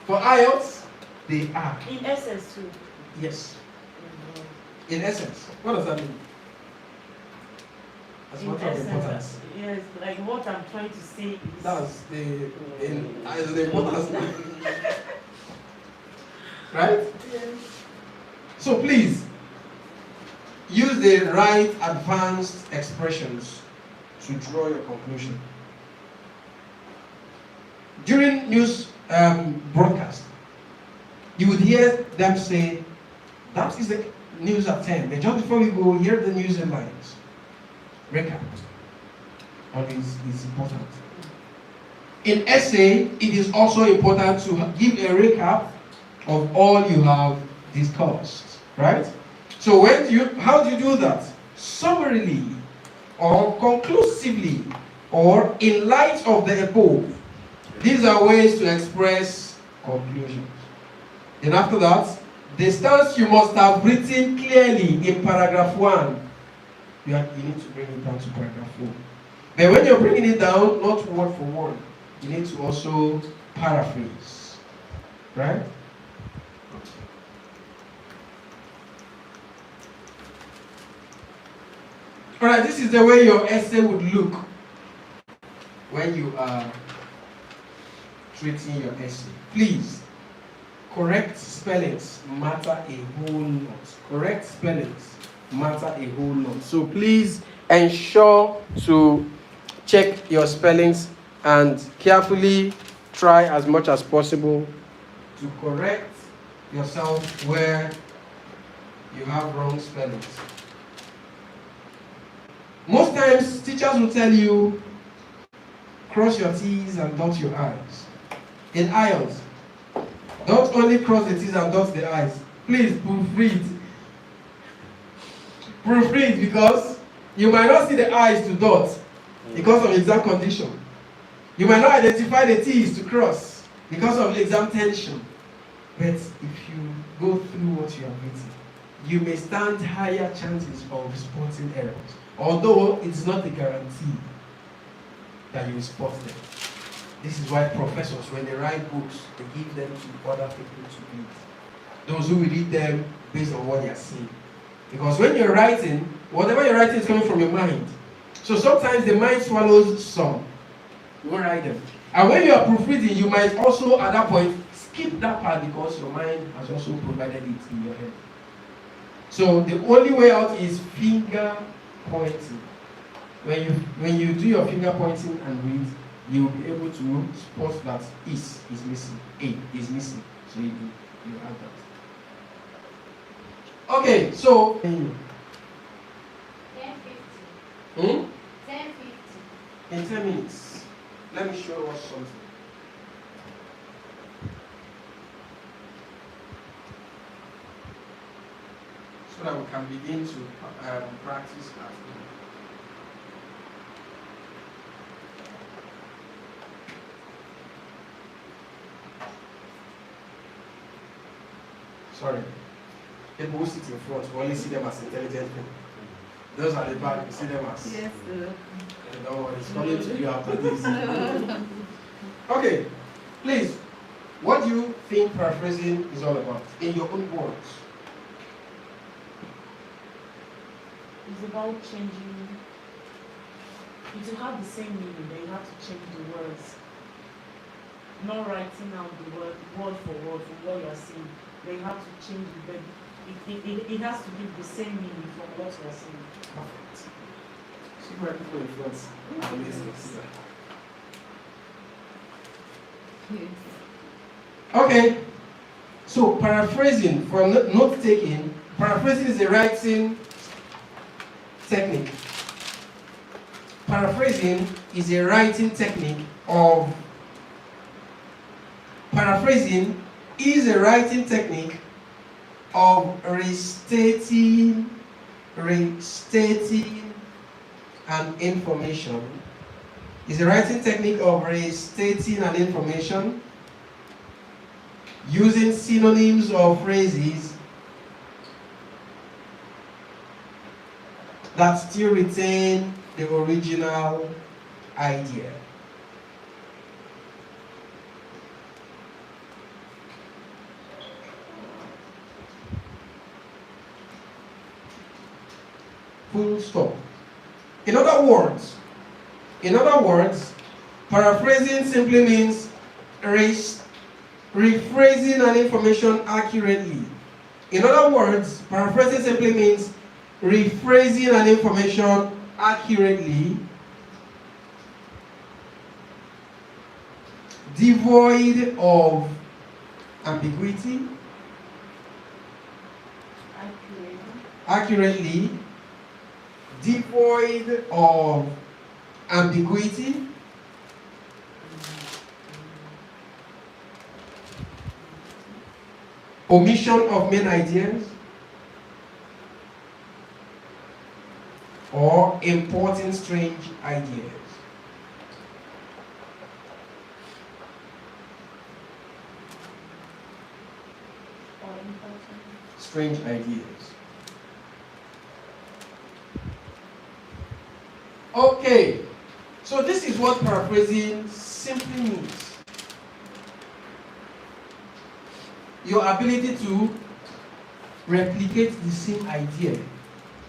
For IELTS, they are. In essence too. Yes. In essence. What does that mean? As In much of importance. essence, yes, like what I'm trying to say is. That's the importance. Right? Yes. So please, use the right advanced expressions to draw your conclusion. During news broadcast, you would hear them say, that is the news at 10. But just before we go, hear the news headlines. Recap. Always is important. In essay, it is also important to give a recap of all you have discussed. Right? So how do you do that? Summarily, or conclusively, or in light of the above. These are ways to express conclusions. Then after that, the stance you must have written clearly in paragraph 1. You need to bring it down to paragraph 4. But when you're bringing it down, not word for word, you need to also paraphrase. Right? Alright, this is the way your essay would look when you are treating your essay. Please, correct spellings matter a whole lot. Correct spellings matter a whole lot. So please ensure to check your spellings and carefully try as much as possible to correct yourself where you have wrong spellings. Most times, teachers will tell you, cross your T's and dot your I's. In IELTS, don't only cross the T's and dot the I's. Please proofread. Proofread, because you might not see the I's to dot because of exam condition. You might not identify the T's to cross because of exam tension. But if you go through what you have written, you may stand higher chances of spotting errors. Although it's not a guarantee that you will spot them. This is why professors, when they write books, they give them to other people to read. Those who will read them based on what they are seeing. Because when you're writing, whatever you're writing is coming from your mind. So sometimes the mind swallows some. You won't write them. And when you are proofreading, you might also at that point skip that part because your mind has also provided it in your head. So the only way out is finger pointing. When you do your finger pointing and read, you will be able to spot that is missing, A is missing. So you add that. Okay, so 10:50. 10:50. in 10 minutes, let me show us something. So that we can begin to practice that. Sorry. People who sit in front, we only see them as intelligent people. Those are the bad, you see them as. Yes, sir. Don't worry, it's coming to you after this. Okay, please, what do you think paraphrasing is all about in your own words? It's about changing. It will have the same meaning, but you have to change the words. Not writing out the word for word from what you are saying. They have to change the verb. It has to give the same meaning from what you are saying. Perfect. See where people in front. Amazing. Okay. So paraphrasing, from note taking, paraphrasing is a writing technique. Paraphrasing is a writing technique of paraphrasing is a writing technique of restating an information. Is a writing technique of restating an information using synonyms or phrases that still retain the original idea. Full stop. In other words, paraphrasing simply means rephrasing an information accurately. In other words, paraphrasing simply means rephrasing an information accurately, devoid of ambiguity, accurately, devoid of ambiguity, omission of main ideas, or importing strange ideas. Strange ideas. Okay, so this is what paraphrasing simply means. Your ability to replicate the same idea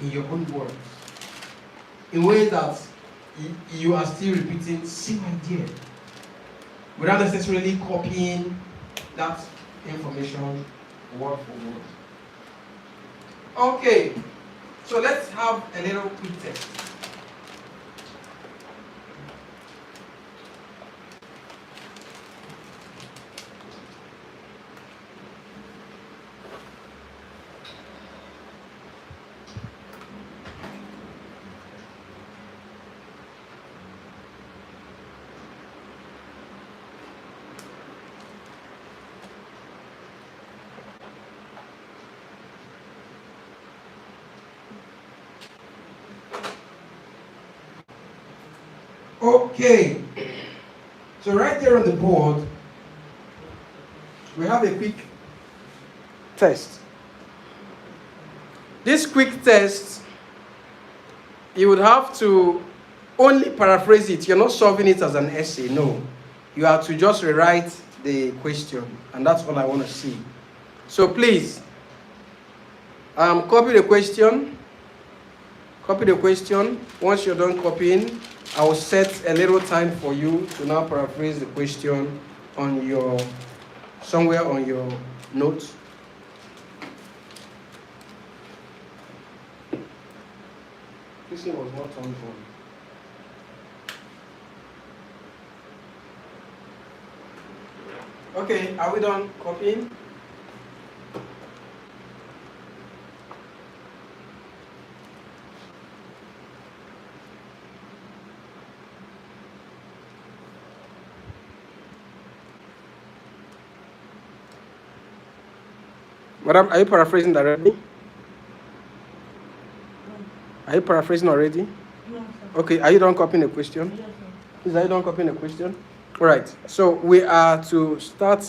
in your own words. in ways that you are still repeating, see my dear, without necessarily copying that information word for word. Okay, so let's have a little quick test. Okay, so right there on the board, we have a quick test. This quick test, you would have to only paraphrase it. You're not solving it as an essay, no. You have to just rewrite the question, and that's all I want to see. So please, copy the question. Copy the question. Once you're done copying, I will set a little time for you to now paraphrase the question on your, somewhere on your notes. This thing was not turned on. Okay, are we done copying? Madam, are you paraphrasing already? Are you paraphrasing already? No, sir. Okay, are you done copying the question? Yes, sir. Is are you done copying the question? All right, so we are to start